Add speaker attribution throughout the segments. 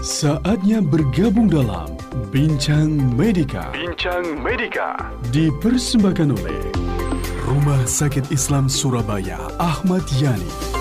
Speaker 1: Saatnya bergabung dalam Bincang Medika.
Speaker 2: Bincang Medika
Speaker 1: Dipersembahkan oleh Rumah Sakit Islam Surabaya Ahmad Yani.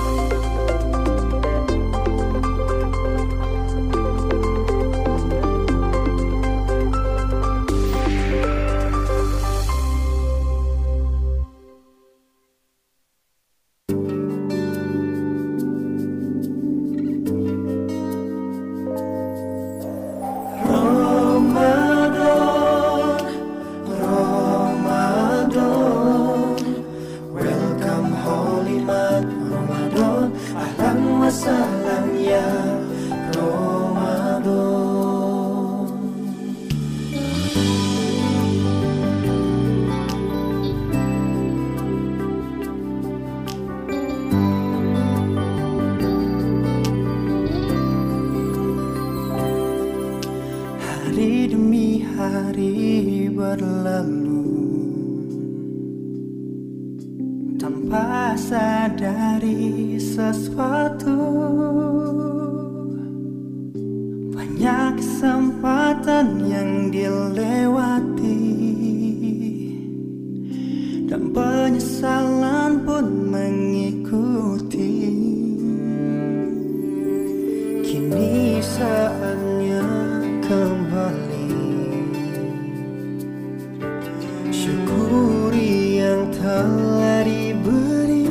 Speaker 3: Hari demi hari berlalu tanpa sadari sesuatu. Banyak kesempatan yang dilewati dan penyesalan pun mengikuti. Kini saatnya kembali syukuri yang telah diberi.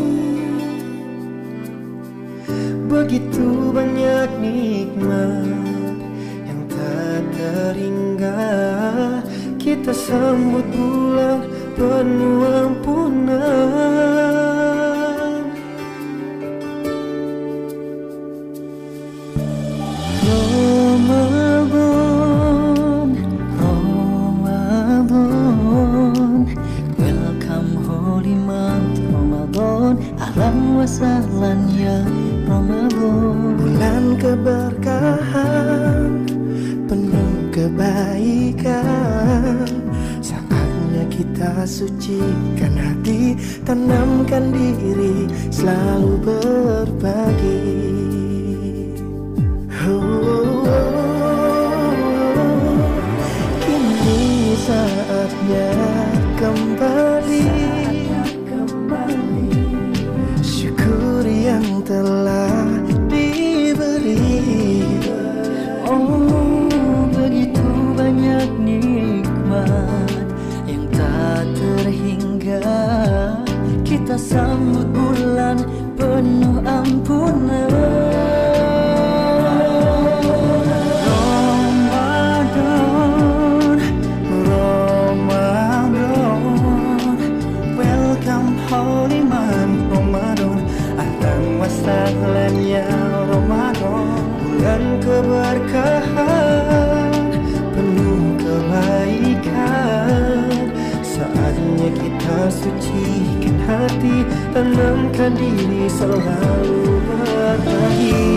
Speaker 3: Begitu banyak nikmat yang tak terhingga. Kita sambut bulan penuh ampunan. Ahlan wa sahlan ya Ramadan. Bulan keberkahan, penuh kebaikan. Saatnya kita sucikan hati, tanamkan diri, selalu berbagi. Kini saatnya kembali yang telah diberi. Oh, begitu banyak nikmat yang tak terhingga. Kita sambut bulan penuh ampunan. Sahlan ya Ramadan. Bulan keberkahan, penuh kebaikan. Saatnya kita sucikan hati, tanamkan diri, selalu berbagi.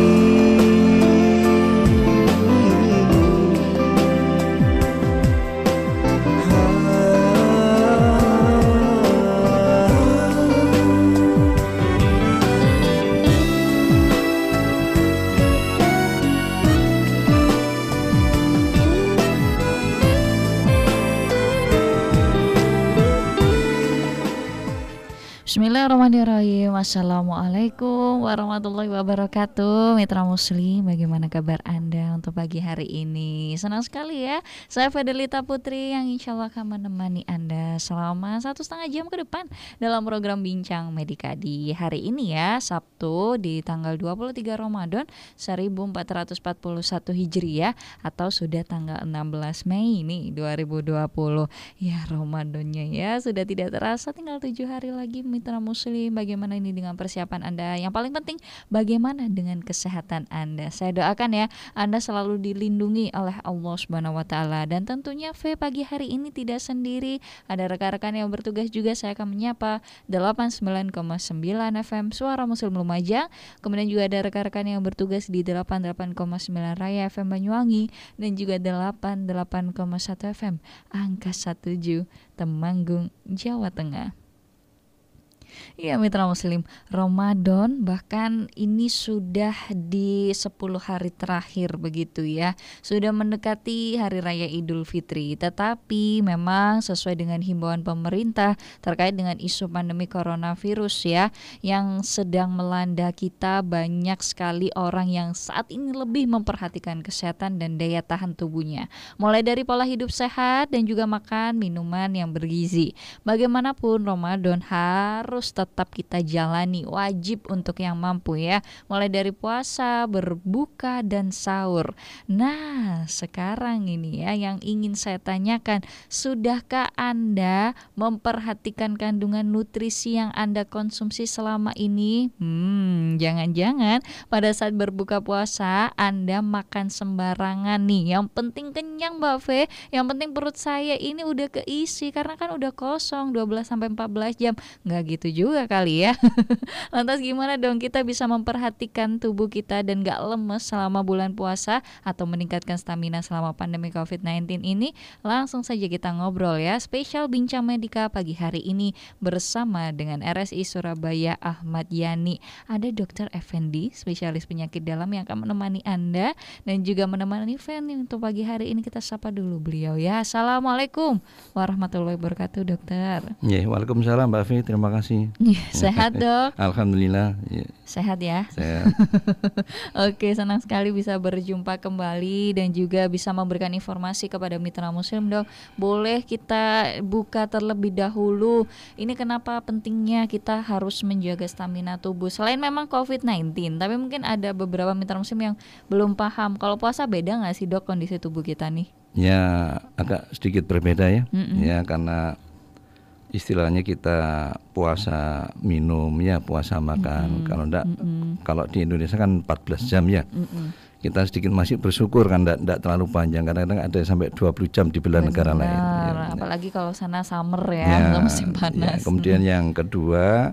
Speaker 4: Bismillahirrahmanirrahim. Assalamualaikum warahmatullahi wabarakatuh. Mitra Muslim, bagaimana kabar Anda untuk pagi hari ini? Senang sekali ya, saya Fidelita Putri yang insya Allah akan menemani Anda selama 1,5 jam ke depan dalam program Bincang Medika di hari ini ya, Sabtu di tanggal 23 Ramadan 1441 Hijriah atau sudah tanggal 16 Mei nih 2020. Ya, Ramadannya ya sudah tidak terasa, tinggal 7 hari lagi. Mitra Muslim, bagaimana ini dengan persiapan Anda? Yang paling penting, bagaimana dengan kesehatan Anda? Saya doakan ya, Anda selalu dilindungi oleh Allah Subhanahu wa Ta'ala. Dan tentunya pagi hari ini tidak sendiri, ada rekan-rekan yang bertugas juga. Saya akan menyapa 89,9 FM Suara Muslim Lumajang. Kemudian juga ada rekan-rekan yang bertugas di 88,9 Raya FM Banyuwangi dan juga 88,1 FM Angkasa 7 Temanggung, Jawa Tengah. Iya mitra muslim, Ramadan bahkan ini sudah di 10 hari terakhir begitu ya. Sudah mendekati hari raya Idul Fitri. Tetapi memang sesuai dengan himbauan pemerintah terkait dengan isu pandemi coronavirus ya, yang sedang melanda kita, banyak sekali orang yang saat ini lebih memperhatikan kesehatan dan daya tahan tubuhnya. Mulai dari pola hidup sehat dan juga makan minuman yang bergizi. Bagaimanapun Ramadan harus tetap kita jalani, wajib untuk yang mampu ya. Mulai dari puasa, berbuka dan sahur. Nah, sekarang ini ya yang ingin saya tanyakan, sudahkah Anda memperhatikan kandungan nutrisi yang Anda konsumsi selama ini? Jangan-jangan pada saat berbuka puasa Anda makan sembarangan nih. Yang penting kenyang Mbak Fe, yang penting perut saya ini udah keisi karena kan udah kosong 12-14 jam. Nggak gitu juga kali ya. Lantas gimana dong kita bisa memperhatikan tubuh kita dan gak lemes selama bulan puasa atau meningkatkan stamina selama pandemi COVID-19 ini? Langsung saja kita ngobrol ya. Spesial Bincang Medika pagi hari ini bersama dengan RSI Surabaya Ahmad Yani. Ada Dr. Effendi, spesialis penyakit dalam yang akan menemani Anda dan juga menemani Fanny untuk pagi hari ini. Kita sapa dulu beliau ya. Assalamualaikum warahmatullahi wabarakatuh dokter.
Speaker 2: Ya, waalaikumsalam Mbak Fi, terima kasih.
Speaker 4: Sehat dok?
Speaker 2: Alhamdulillah. Ya.
Speaker 4: Sehat ya?
Speaker 2: Sehat.
Speaker 4: Oke, senang sekali bisa berjumpa kembali dan juga bisa memberikan informasi kepada mitra muslim dok. Boleh kita buka terlebih dahulu, ini kenapa pentingnya kita harus menjaga stamina tubuh selain memang COVID-19, tapi mungkin ada beberapa mitra muslim yang belum paham. Kalau puasa beda gak sih dok kondisi tubuh kita nih?
Speaker 2: Ya, agak sedikit berbeda ya. Ya, karena istilahnya kita puasa minum ya, puasa makan. Kalau enggak, kalau di Indonesia kan 14 jam ya. Kita sedikit masih bersyukur kan enggak terlalu panjang, kadang-kadang ada sampai 20 jam di belahan negara lain. Ya,
Speaker 4: apalagi kalau sana summer ya, musim panas.
Speaker 2: Ya, kemudian yang kedua,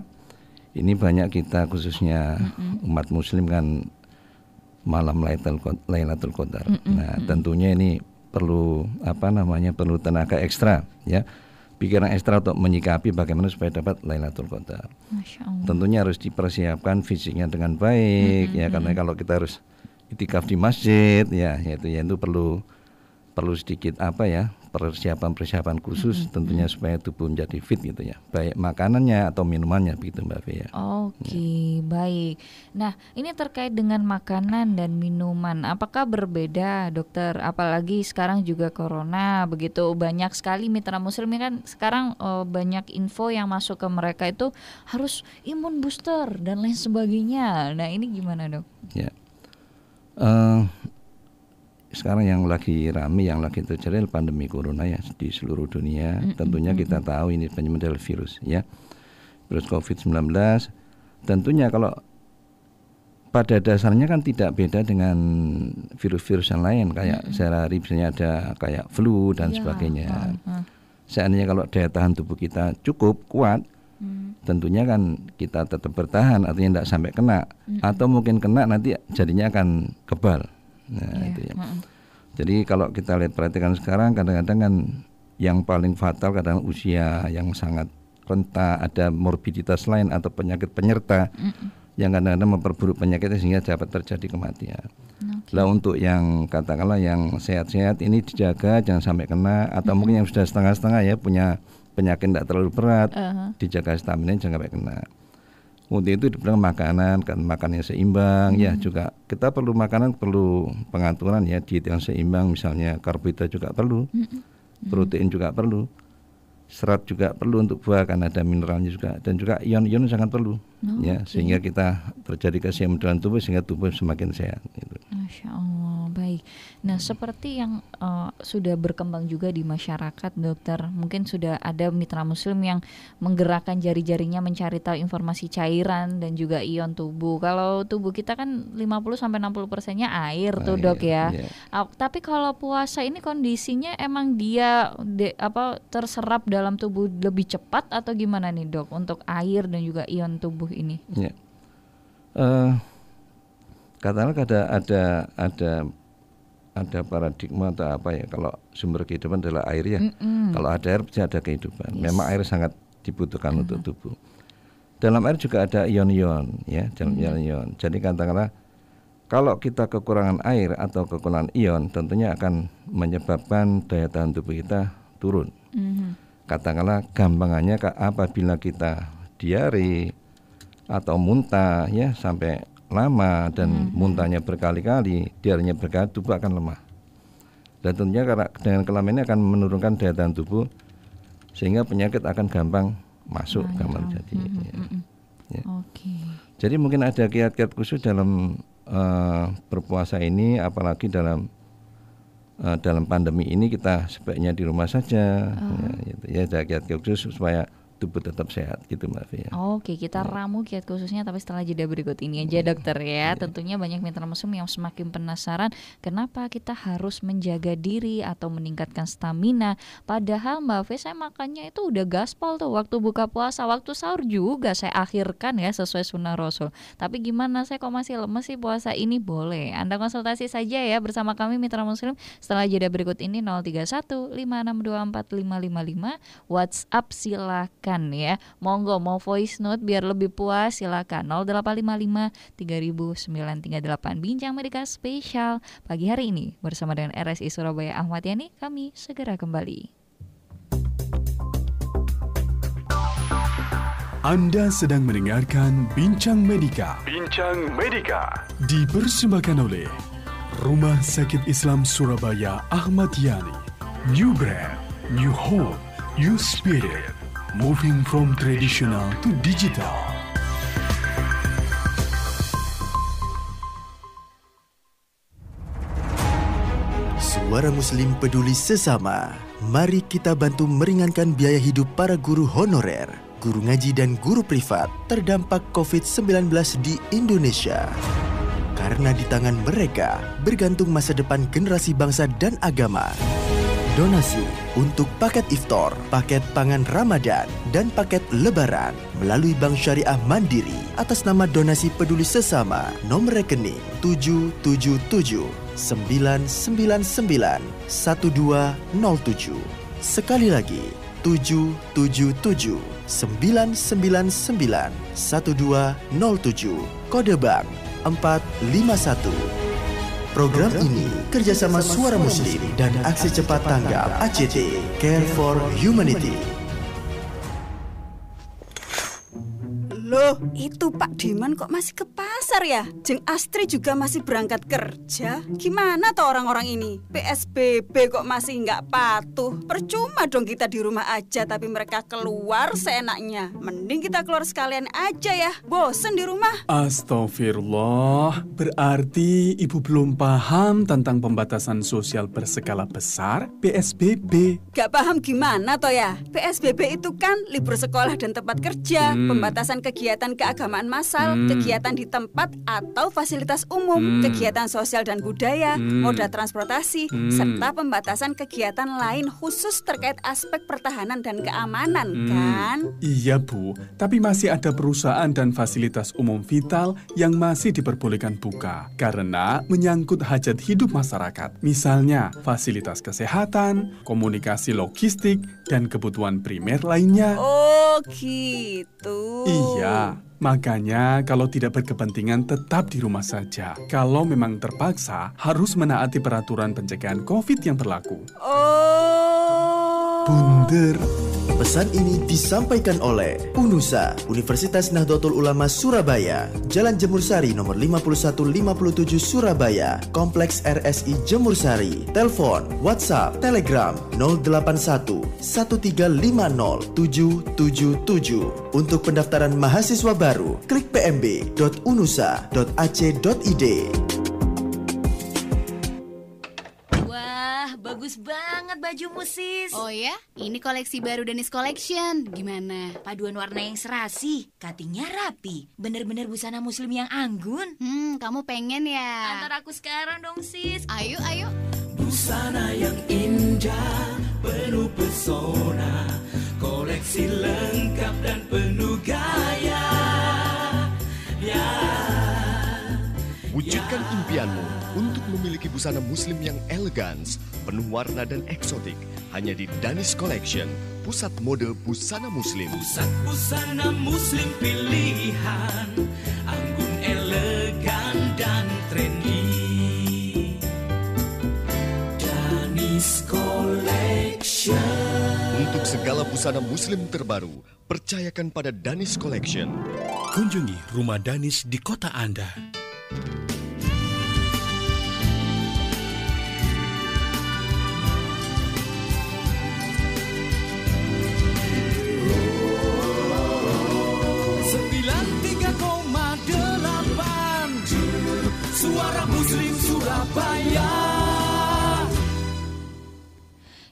Speaker 2: ini banyak kita khususnya umat muslim kan malam Lailatul Qadar. Nah, tentunya ini perlu perlu tenaga ekstra ya. Pikiran ekstra untuk menyikapi bagaimana supaya dapat Lailatul Qadar. Tentunya harus dipersiapkan fisiknya dengan baik ya, karena kalau kita harus itikaf di masjid ya itu perlu sedikit persiapan khusus tentunya supaya tubuh menjadi fit gitu ya, baik makanannya atau minumannya begitu Mbak Fia.
Speaker 4: Oke, baik. Nah, ini terkait dengan makanan dan minuman, apakah berbeda dokter? Apalagi sekarang juga corona begitu, banyak sekali mitra muslim kan sekarang banyak info yang masuk ke mereka itu harus imun booster dan lain sebagainya. Nah, ini gimana dok?
Speaker 2: Ya. Sekarang yang lagi ramai, yang lagi terjadi pandemi corona ya di seluruh dunia. Tentunya kita tahu ini penyebabnya virus ya, virus COVID-19. Tentunya kalau pada dasarnya kan tidak beda dengan virus-virus yang lain kayak sehari-hari misalnya ada kayak flu dan sebagainya. Seandainya kalau daya tahan tubuh kita cukup kuat, tentunya kan kita tetap bertahan, artinya tidak sampai kena, atau mungkin kena nanti jadinya akan kebal. Nah, itu ya. Jadi kalau kita lihat perhatikan sekarang, kadang-kadang kan yang paling fatal kadang usia yang sangat rentan, ada morbiditas lain atau penyakit penyerta yang kadang-kadang memperburuk penyakitnya sehingga dapat terjadi kematian. Lah untuk yang katakanlah yang sehat-sehat ini dijaga jangan sampai kena, atau mungkin yang sudah setengah-setengah ya punya penyakit tidak terlalu berat, dijaga stamina jangan sampai kena. Untuk itu dibilang makanan kan makannya seimbang ya, juga kita perlu makanan, perlu pengaturan ya, diet yang seimbang, misalnya karbohidrat juga perlu, protein juga perlu, serat juga perlu untuk buah karena ada mineralnya juga, dan juga ion-ion sangat perlu ya, sehingga kita terjadi keseimbangan tubuh sehingga tubuh semakin sehat gitu.
Speaker 4: Masya Allah, baik. Nah, seperti yang sudah berkembang juga di masyarakat dokter, mungkin sudah ada mitra muslim yang menggerakkan jari-jarinya mencari tahu informasi cairan dan juga ion tubuh. Kalau tubuh kita kan 50-60%-nya air tuh dok ya. Tapi kalau puasa ini kondisinya emang dia terserap dalam tubuh lebih cepat atau gimana nih dok untuk air dan juga ion tubuh ini?
Speaker 2: Ya. Katakanlah ada paradigma atau apa ya, kalau sumber kehidupan adalah air ya. Kalau ada air bisa ada kehidupan. Memang air sangat dibutuhkan untuk tubuh. dalam air juga ada ion-ion ya, ion-ion. Jadi katakanlah kalau kita kekurangan air atau kekurangan ion, tentunya akan menyebabkan daya tahan tubuh kita turun. Katakanlah gampangannya apabila kita diare atau muntah ya sampai lama dan muntahnya berkali-kali, diarenya berkali, tubuh akan lemah. Dan tentunya karena dengan kelamaan ini akan menurunkan daya tahan tubuh sehingga penyakit akan gampang masuk, gampang jadi. Ya. Jadi mungkin ada kiat-kiat khusus dalam berpuasa ini, apalagi dalam pandemi ini kita sebaiknya di rumah saja. Ya, ada kiat-kiat khusus supaya tubuh tetap sehat gitu Mbak Fia.
Speaker 4: Oke, kita ramu kiat khususnya tapi setelah jeda berikut ini aja dokter ya. Tentunya banyak mitra mesum yang semakin penasaran kenapa kita harus menjaga diri atau meningkatkan stamina. Padahal Mbak Fia, saya makannya itu udah gaspol tuh waktu buka puasa, waktu sahur juga saya akhirkan ya sesuai sunnah Rasul. Tapi gimana, saya kok masih lemes sih puasa ini? Boleh Anda konsultasi saja ya bersama kami mitra muslim setelah jeda berikut ini. 031 5624 555 WhatsApp silakan ya. Monggo mau voice note biar lebih puas silakan 0855 3938. Bincang Medika spesial pagi hari ini bersama dengan RSI Surabaya Ahmad Yani. Kami segera kembali.
Speaker 1: Anda sedang mendengarkan Bincang Medika. Bincang Medika dipersembahkan oleh Rumah Sakit Islam Surabaya Ahmad Yani. New brand, new hope, new spirit. Moving from traditional to digital.
Speaker 5: Suara Muslim peduli sesama. Mari kita bantu meringankan biaya hidup para guru honorer, guru ngaji dan guru privat terdampak COVID-19 di Indonesia. Karena di tangan mereka bergantung masa depan generasi bangsa dan agama. Donasi untuk paket iftar, paket pangan Ramadan, dan paket lebaran melalui Bank Syariah Mandiri atas nama Donasi Peduli Sesama nomor rekening 777 999 1207. Sekali lagi 777 999 1207, kode bank 451. Program ini kerjasama Suara Muslim dan Aksi Cepat Tanggap ACT, Care for Humanity.
Speaker 6: Loh, itu Pak Diman kok masih ke pasar ya? Jeng Astri juga masih berangkat kerja. Gimana toh orang-orang ini? PSBB kok masih nggak patuh? Percuma dong kita di rumah aja tapi mereka keluar seenaknya. Mending kita keluar sekalian aja ya. Bosen di rumah.
Speaker 1: Astagfirullah, berarti Ibu belum paham tentang pembatasan sosial berskala besar PSBB.
Speaker 6: Gak paham gimana toh ya? PSBB itu kan libur sekolah dan tempat kerja, pembatasan kegiatan keagamaan massal, kegiatan di tempat atau fasilitas umum, kegiatan sosial dan budaya, moda transportasi, serta pembatasan kegiatan lain khusus terkait aspek pertahanan dan keamanan, kan?
Speaker 1: Iya Bu, tapi masih ada perusahaan dan fasilitas umum vital yang masih diperbolehkan buka karena menyangkut hajat hidup masyarakat. Misalnya fasilitas kesehatan, komunikasi logistik, dan kebutuhan primer lainnya.
Speaker 6: Oh gitu.
Speaker 1: Iya, makanya kalau tidak berkepentingan tetap di rumah saja. Kalau memang terpaksa, harus menaati peraturan pencegahan COVID yang berlaku.
Speaker 6: Oh.
Speaker 1: Bunder.
Speaker 5: Pesan ini disampaikan oleh UNUSA, Universitas Nahdlatul Ulama Surabaya, Jalan Jemur Sari nomor 5157 Surabaya, Kompleks RSI Jemur Sari. Telepon, WhatsApp, Telegram 081 1350 777. Untuk pendaftaran mahasiswa baru, klik pmb.unusa.ac.id.
Speaker 7: Bagus banget bajumu sis.
Speaker 8: Oh ya? Ini koleksi baru Danis Collection. Gimana?
Speaker 7: Paduan warna yang serasi, cuttingnya rapi, bener-bener busana muslim yang anggun.
Speaker 8: Kamu pengen ya?
Speaker 7: Antar aku sekarang dong sis.
Speaker 8: Ayo.
Speaker 9: Busana yang indah, penuh pesona, koleksi lengkap dan penuh gaya.
Speaker 10: Wujudkan Wujudkan impianmu untuk memiliki busana muslim yang elegan, penuh warna dan eksotik. Hanya di Danis Collection, pusat mode busana muslim.
Speaker 9: Pusat busana muslim pilihan, anggun, elegan dan trendy. Danis Collection.
Speaker 10: Untuk segala busana muslim terbaru, percayakan pada Danis Collection.
Speaker 1: Kunjungi rumah Danis di kota Anda.
Speaker 9: Suara Muslim Surabaya.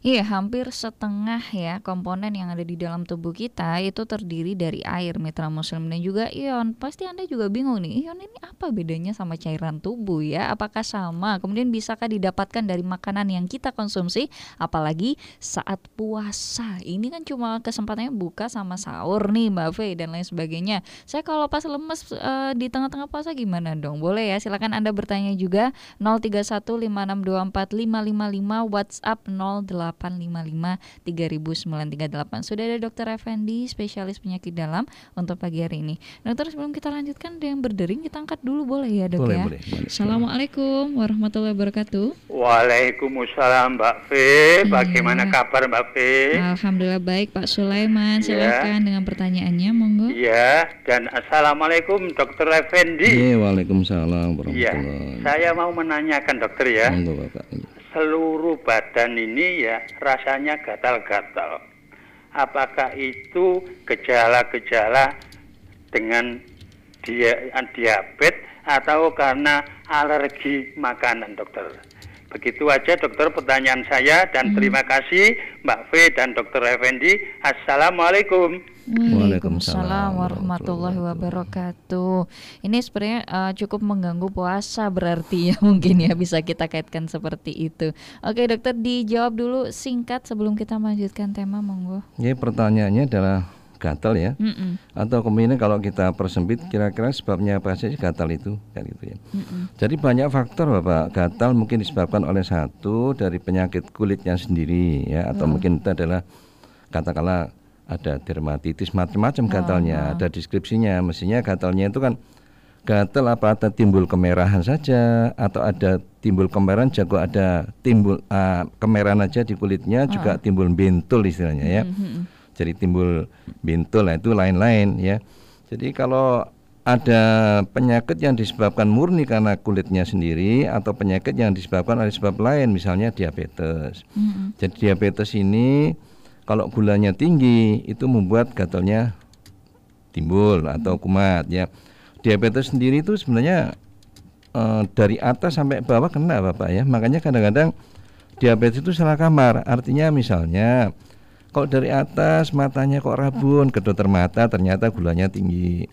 Speaker 4: Iya, hampir setengah ya komponen yang ada di dalam tubuh kita itu terdiri dari air, mitra muslim, dan juga ion. Pasti Anda juga bingung nih, ion ini apa bedanya sama cairan tubuh ya? Apakah sama? Kemudian bisakah didapatkan dari makanan yang kita konsumsi? Apalagi saat puasa. Ini kan cuma kesempatannya buka sama sahur nih Mbak Fe dan lain sebagainya. Saya kalau pas lemes di tengah-tengah puasa gimana dong? Boleh ya, silakan Anda bertanya juga. 03156245555, WhatsApp 0855 300938. Sudah ada Dr. Effendi, spesialis penyakit dalam untuk pagi hari ini. Dokter, sebelum kita lanjutkan ada yang berdering, kita angkat dulu boleh ya dok? Boleh. Assalamualaikum warahmatullahi wabarakatuh.
Speaker 11: Waalaikumsalam Mbak Fe. Bagaimana kabar Mbak Fe?
Speaker 4: Alhamdulillah baik Pak Sulaiman. Silahkan dengan pertanyaannya, monggo.
Speaker 11: Ya, dan assalamualaikum Dr. Effendi.
Speaker 2: Waalaikumsalam warahmatullahi.
Speaker 11: Saya mau menanyakan dokter ya.
Speaker 2: Monggo Bapak.
Speaker 11: Seluruh badan ini ya rasanya gatal-gatal. Apakah itu gejala-gejala dengan diabetes atau karena alergi makanan, dokter? Begitu aja dokter pertanyaan saya dan terima kasih Mbak Fe dan Dr. Effendi. Assalamualaikum.
Speaker 4: Waalaikumsalam warahmatullahi wabarakatuh. Ini sebenarnya cukup mengganggu puasa berarti ya, mungkin ya bisa kita kaitkan seperti itu. Oke dokter, dijawab dulu singkat sebelum kita melanjutkan tema, monggo.
Speaker 2: Ya, pertanyaannya adalah gatal ya, atau kemudian kalau kita persempit kira-kira sebabnya apa sih gatal itu kan gitu ya. Jadi banyak faktor Bapak. Gatal mungkin disebabkan oleh satu dari penyakit kulitnya sendiri ya, atau mungkin itu adalah katakanlah ada dermatitis, macam-macam gatalnya, ada deskripsinya. Mestinya gatalnya itu kan gatal apa ada timbul kemerahan saja, atau ada timbul kemerahan juga ada timbul kemerahan aja di kulitnya, juga timbul bentul istilahnya ya. Jadi timbul bentul, itu lain-lain ya. Jadi kalau ada penyakit yang disebabkan murni karena kulitnya sendiri, atau penyakit yang disebabkan oleh sebab lain, misalnya diabetes. Jadi diabetes ini kalau gulanya tinggi itu membuat gatalnya timbul atau kumat ya. Diabetes sendiri itu sebenarnya dari atas sampai bawah kena Bapak ya. Makanya kadang-kadang diabetes itu salah kamar. Artinya misalnya kalau dari atas matanya kok rabun, ke dokter mata ternyata gulanya tinggi.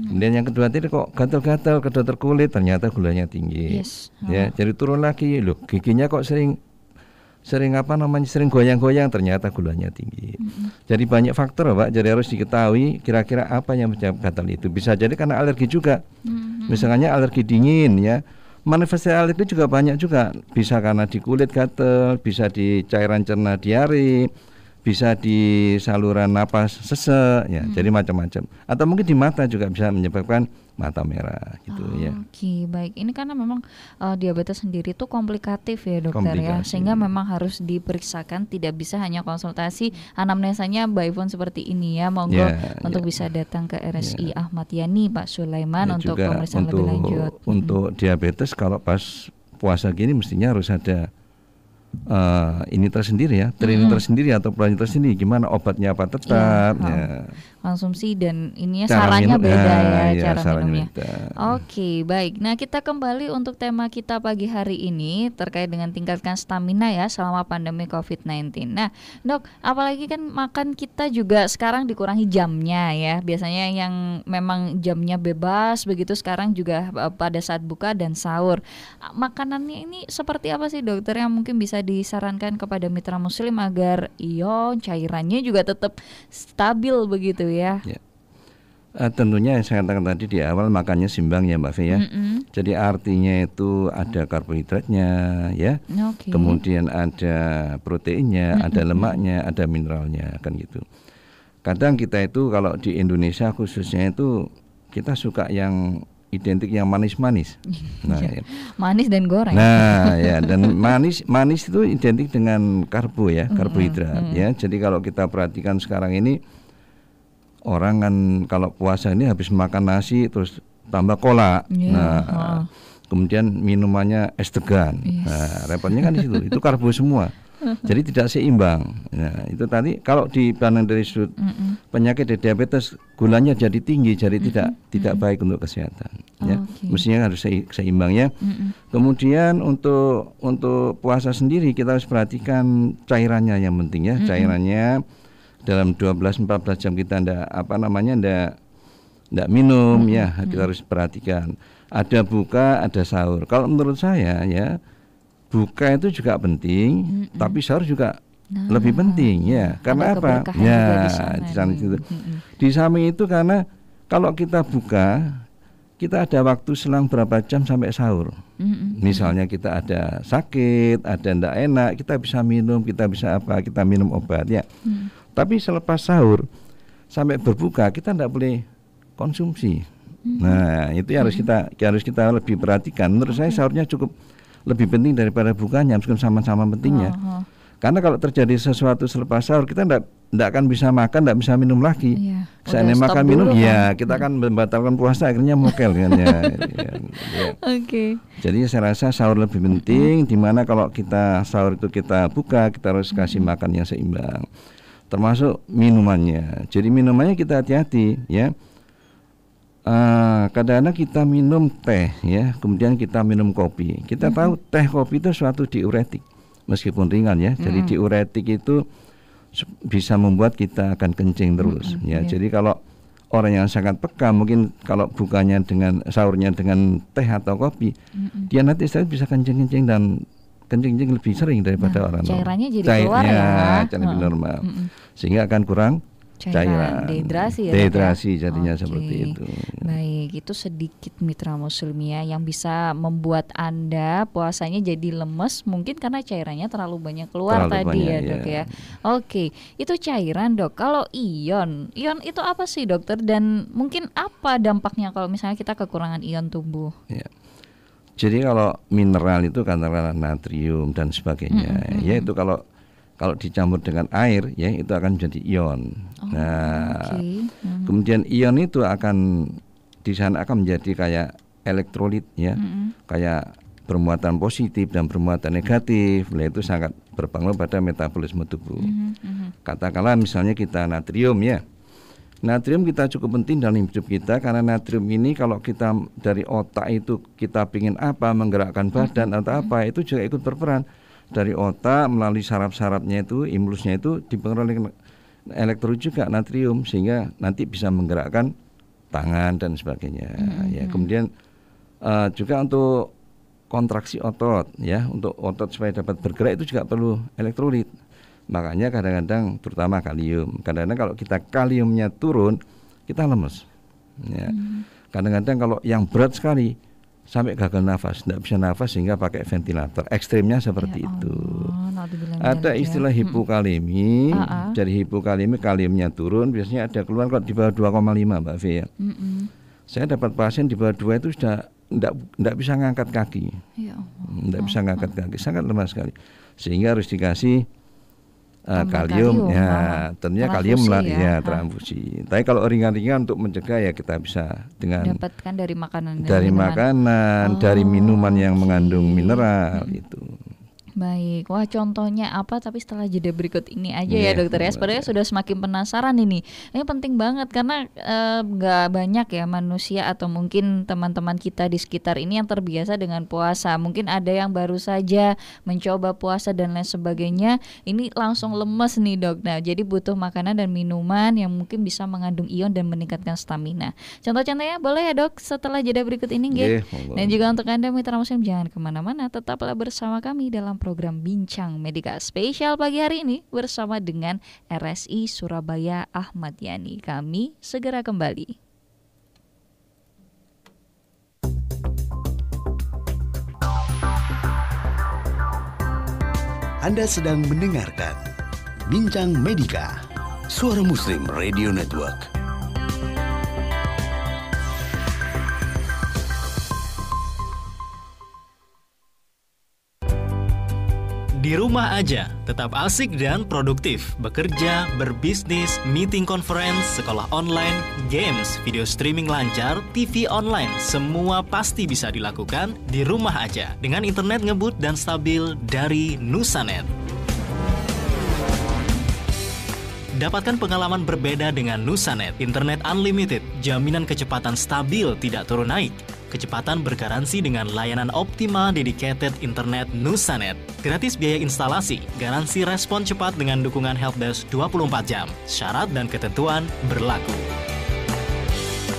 Speaker 2: Kemudian yang kedua tadi kok gatal-gatal, ke dokter kulit ternyata gulanya tinggi. Ya, jadi turun lagi, loh giginya kok sering goyang-goyang, ternyata gulanya tinggi. Jadi banyak faktor Pak, jadi harus diketahui kira-kira apa yang menyebabkan gatal itu. Bisa jadi karena alergi juga. Misalnya alergi dingin ya. Manifestasi alergi juga banyak juga. Bisa karena di kulit gatal, bisa di cairan cerna diare, bisa di saluran napas sesek ya. Jadi macam-macam. Atau mungkin di mata juga bisa menyebabkan mata merah gitu ya.
Speaker 4: Oke, baik. Ini karena memang diabetes sendiri itu komplikatif ya dokter ya, sehingga memang harus diperiksakan, tidak bisa hanya konsultasi anamnesanya by phone seperti ini ya. Monggo untuk bisa datang ke RSI Ahmad Yani Pak Sulaiman untuk pemeriksaan lebih lanjut.
Speaker 2: Untuk diabetes kalau pas puasa gini mestinya harus ada ini tersendiri ya, training tersendiri atau pelajaran tersendiri, gimana obatnya apa tetap
Speaker 4: konsumsi dan ininya sarannya beda cara minumnya. Oke, baik. Nah, kita kembali untuk tema kita pagi hari ini terkait dengan tingkatkan stamina ya selama pandemi COVID-19. Nah, Dok, apalagi kan makan kita juga sekarang dikurangi jamnya ya. Biasanya yang memang jamnya bebas begitu, sekarang juga pada saat buka dan sahur. Makanannya ini seperti apa sih dokter yang mungkin bisa disarankan kepada mitra muslim agar ion cairannya juga tetap stabil begitu ya?
Speaker 2: Tentunya yang saya katakan tadi di awal makannya seimbang ya Mbak Fe ya. Jadi artinya itu ada karbohidratnya ya. Kemudian ada proteinnya, ada lemaknya, ada mineralnya kan gitu. Kadang kita itu kalau di Indonesia khususnya itu kita suka yang identik yang manis-manis. Nah, ya.
Speaker 4: Manis dan goreng.
Speaker 2: Nah, ya, dan manis itu identik dengan karbo ya, karbohidrat ya. Jadi kalau kita perhatikan sekarang ini orang kan kalau puasa ini habis makan nasi terus tambah cola. Kemudian minumannya es degan. Nah, repotnya kan di situ. Itu karbo semua. Jadi tidak seimbang. Nah, itu tadi kalau dipandang dari sudut penyakit diabetes, gulanya jadi tinggi, jadi tidak baik untuk kesehatan. Ya, mestinya harus seimbang ya. Kemudian untuk puasa sendiri kita harus perhatikan cairannya yang penting ya. Cairannya dalam 12-14 jam kita ndak minum ya, kita harus perhatikan. Ada buka, ada sahur. Kalau menurut saya ya, buka itu juga penting, tapi sahur juga lebih penting ya. Karena apa? Ya, di samping itu karena kalau kita buka, kita ada waktu selang berapa jam sampai sahur. Misalnya kita ada sakit, ada ndak enak, kita bisa minum, kita bisa apa? Kita minum obat ya. Tapi selepas sahur sampai berbuka kita ndak boleh konsumsi. Nah, itu harus kita lebih perhatikan. Menurut saya sahurnya cukup lebih penting daripada bukanya, meskipun sama-sama pentingnya. Karena kalau terjadi sesuatu selepas sahur, kita ndak akan bisa makan, ndak bisa minum lagi. Seandainya makan minum, ya kita akan membatalkan puasa, akhirnya mokel kan ya. Jadi saya rasa sahur lebih penting. Dimana kalau kita sahur itu kita buka, kita harus kasih makan yang seimbang. Termasuk minumannya. Jadi minumannya kita hati-hati ya. Kadang-kadang kita minum teh ya, kemudian kita minum kopi. Kita tahu teh kopi itu suatu diuretik, meskipun ringan ya. Jadi diuretik itu bisa membuat kita akan kencing terus ya. Jadi kalau orang yang sangat peka, mungkin kalau bukanya dengan sahurnya dengan teh atau kopi, dia nanti bisa kencing-kencing dan kencing lebih sering daripada orang normal.
Speaker 4: Cairannya jadi keluar ya.
Speaker 2: Lebih normal. Sehingga akan kurang cairan. Dehidrasi jadinya seperti itu.
Speaker 4: Baik, itu sedikit mitra muslimia yang bisa membuat Anda puasanya jadi lemes, mungkin karena cairannya terlalu banyak keluar ya dok ya. Oke, itu cairan dok. Kalau ion itu apa sih dokter, dan mungkin apa dampaknya kalau misalnya kita kekurangan ion tubuh?
Speaker 2: Ya. Jadi kalau mineral itu katakanlah natrium dan sebagainya, ya itu kalau dicampur dengan air ya itu akan menjadi ion. Kemudian ion itu akan di sana akan menjadi kayak elektrolit ya, kayak bermuatan positif dan bermuatan negatif. Nah, itu sangat berpengaruh pada metabolisme tubuh. Katakanlah misalnya kita natrium ya. Natrium kita cukup penting dalam hidup kita, karena natrium ini kalau kita dari otak itu kita pingin apa, menggerakkan badan atau apa, itu juga ikut berperan. Dari otak melalui saraf-sarafnya itu, imulusnya itu dipengaruhi oleh elektrolit juga natrium, sehingga nanti bisa menggerakkan tangan dan sebagainya. Ya, kemudian juga untuk kontraksi otot ya, untuk otot supaya dapat bergerak itu juga perlu elektrolit. Makanya kadang-kadang terutama kalium. Kadang-kadang kalau kita kaliumnya turun, kita lemes. Ya. Kadang-kadang kalau yang berat sekali sampai gagal nafas, tidak bisa nafas sehingga pakai ventilator. Ekstrimnya seperti itu. Ada istilah hipokalemi. Dari hipokalemi kaliumnya turun, biasanya ada keluar kalau di bawah 2,5 Mbak Fe ya. Saya dapat pasien di bawah 2 itu sudah tidak bisa ngangkat kaki. Tidak bisa ngangkat kaki, sangat lemah sekali. Sehingga harus dikasih kalium ya, tentunya kalium lah ya, transfusi. Tapi kalau ringan-ringan untuk mencegah ya kita bisa dengan
Speaker 4: dapatkan dari makanan,
Speaker 2: dari minuman yang mengandung mineral itu.
Speaker 4: Baik, wah contohnya apa, tapi setelah jeda berikut ini aja ya dokter ya. Sebenarnya sudah semakin penasaran ini penting banget karena gak banyak ya manusia atau mungkin teman-teman kita di sekitar ini yang terbiasa dengan puasa. Mungkin ada yang baru saja mencoba puasa dan lain sebagainya, ini langsung lemes nih dok. Nah jadi butuh makanan dan minuman yang mungkin bisa mengandung ion dan meningkatkan stamina. Contoh-contohnya boleh ya dok setelah jeda berikut ini Dan juga untuk Anda mitra muslim jangan kemana-mana, tetaplah bersama kami dalam program Bincang Medika spesial pagi hari ini bersama dengan RSI Surabaya Ahmad Yani. Kami segera kembali.
Speaker 12: Anda sedang mendengarkan Bincang Medika, Suara Muslim Radio Network.
Speaker 13: Di rumah aja, tetap asik dan produktif. Bekerja, berbisnis, meeting conference, sekolah online, games, video streaming lancar, TV online, semua pasti bisa dilakukan di rumah aja dengan internet ngebut dan stabil dari Nusanet. Dapatkan pengalaman berbeda dengan Nusanet. Internet unlimited, jaminan kecepatan stabil tidak turun naik. Kecepatan bergaransi dengan layanan optimal dedicated internet Nusanet. Gratis biaya instalasi, garansi respon cepat dengan dukungan helpdesk 24 jam. Syarat dan ketentuan berlaku.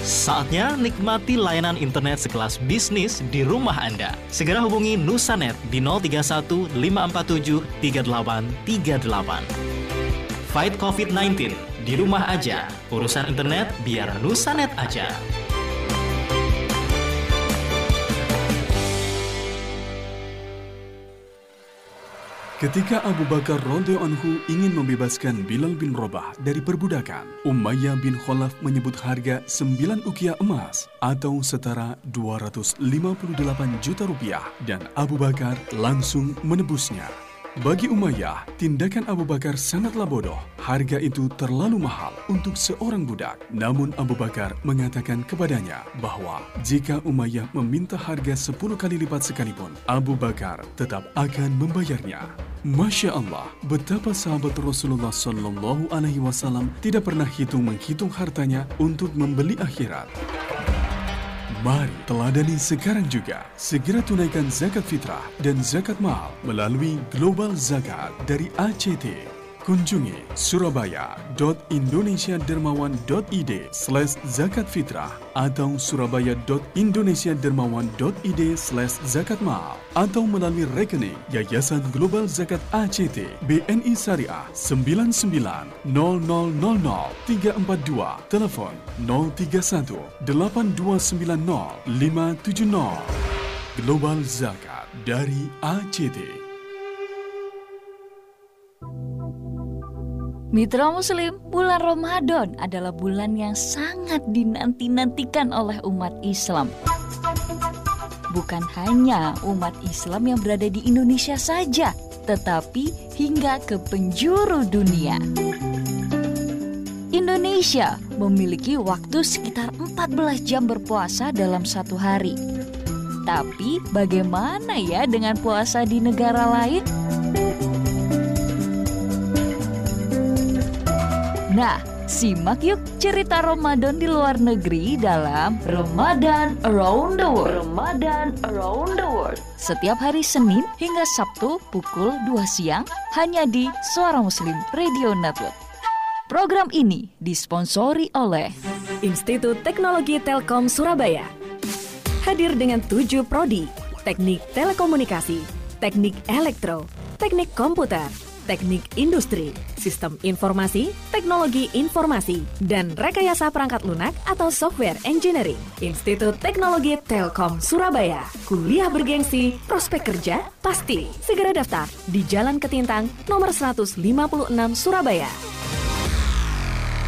Speaker 13: Saatnya nikmati layanan internet sekelas bisnis di rumah Anda. Segera hubungi Nusanet di 031 547 3838. Fight COVID-19 di rumah aja. Urusan internet biar Nusanet aja.
Speaker 1: Ketika Abu Bakar radhiyallahu anhu ingin membebaskan Bilal bin Rabah dari perbudakan, Umayyah bin Khalaf menyebut harga 9 ukiah emas atau setara 258 juta rupiah dan Abu Bakar langsung menebusnya. Bagi Umayyah, tindakan Abu Bakar sangatlah bodoh. Harga itu terlalu mahal untuk seorang budak. Namun Abu Bakar mengatakan kepadanya bahwa jika Umayyah meminta harga 10 kali lipat sekalipun, Abu Bakar tetap akan membayarnya. Masya Allah, betapa sahabat Rasulullah Sallallahu Alaihi Wasallam tidak pernah menghitung hartanya untuk membeli akhirat. Mari teladani sekarang juga. Segera tunaikan zakat fitrah dan zakat mal melalui Global Zakat dari ACT. Kunjungi surabaya.indonesiadermawan.id/zakatfitrah atau surabaya.indonesiadermawan.id/zakatmal atau melalui rekening Yayasan Global Zakat ACT BNI Syariah 99000342 telepon 031 8290 570. Global Zakat dari ACT.
Speaker 4: Mitra Muslim, bulan Ramadan adalah bulan yang sangat dinanti-nantikan oleh umat Islam. Bukan hanya umat Islam yang berada di Indonesia saja, tetapi hingga ke penjuru dunia. Indonesia memiliki waktu sekitar 14 jam berpuasa dalam satu hari. Tapi bagaimana ya dengan puasa di negara lain? Nah, simak yuk cerita Ramadan di luar negeri dalam Ramadan Around the World. Ramadan Around the World. Setiap hari Senin hingga Sabtu pukul 2 siang hanya di Suara Muslim Radio Network. Program ini disponsori oleh
Speaker 14: Institut Teknologi Telkom Surabaya. Hadir dengan 7 prodi: Teknik Telekomunikasi, Teknik Elektro, Teknik Komputer, Teknik Industri, Sistem Informasi, Teknologi Informasi, dan Rekayasa Perangkat Lunak atau Software Engineering. Institut Teknologi Telkom Surabaya. Kuliah bergengsi, prospek kerja pasti. Segera daftar di Jalan Ketintang, nomor 156 Surabaya.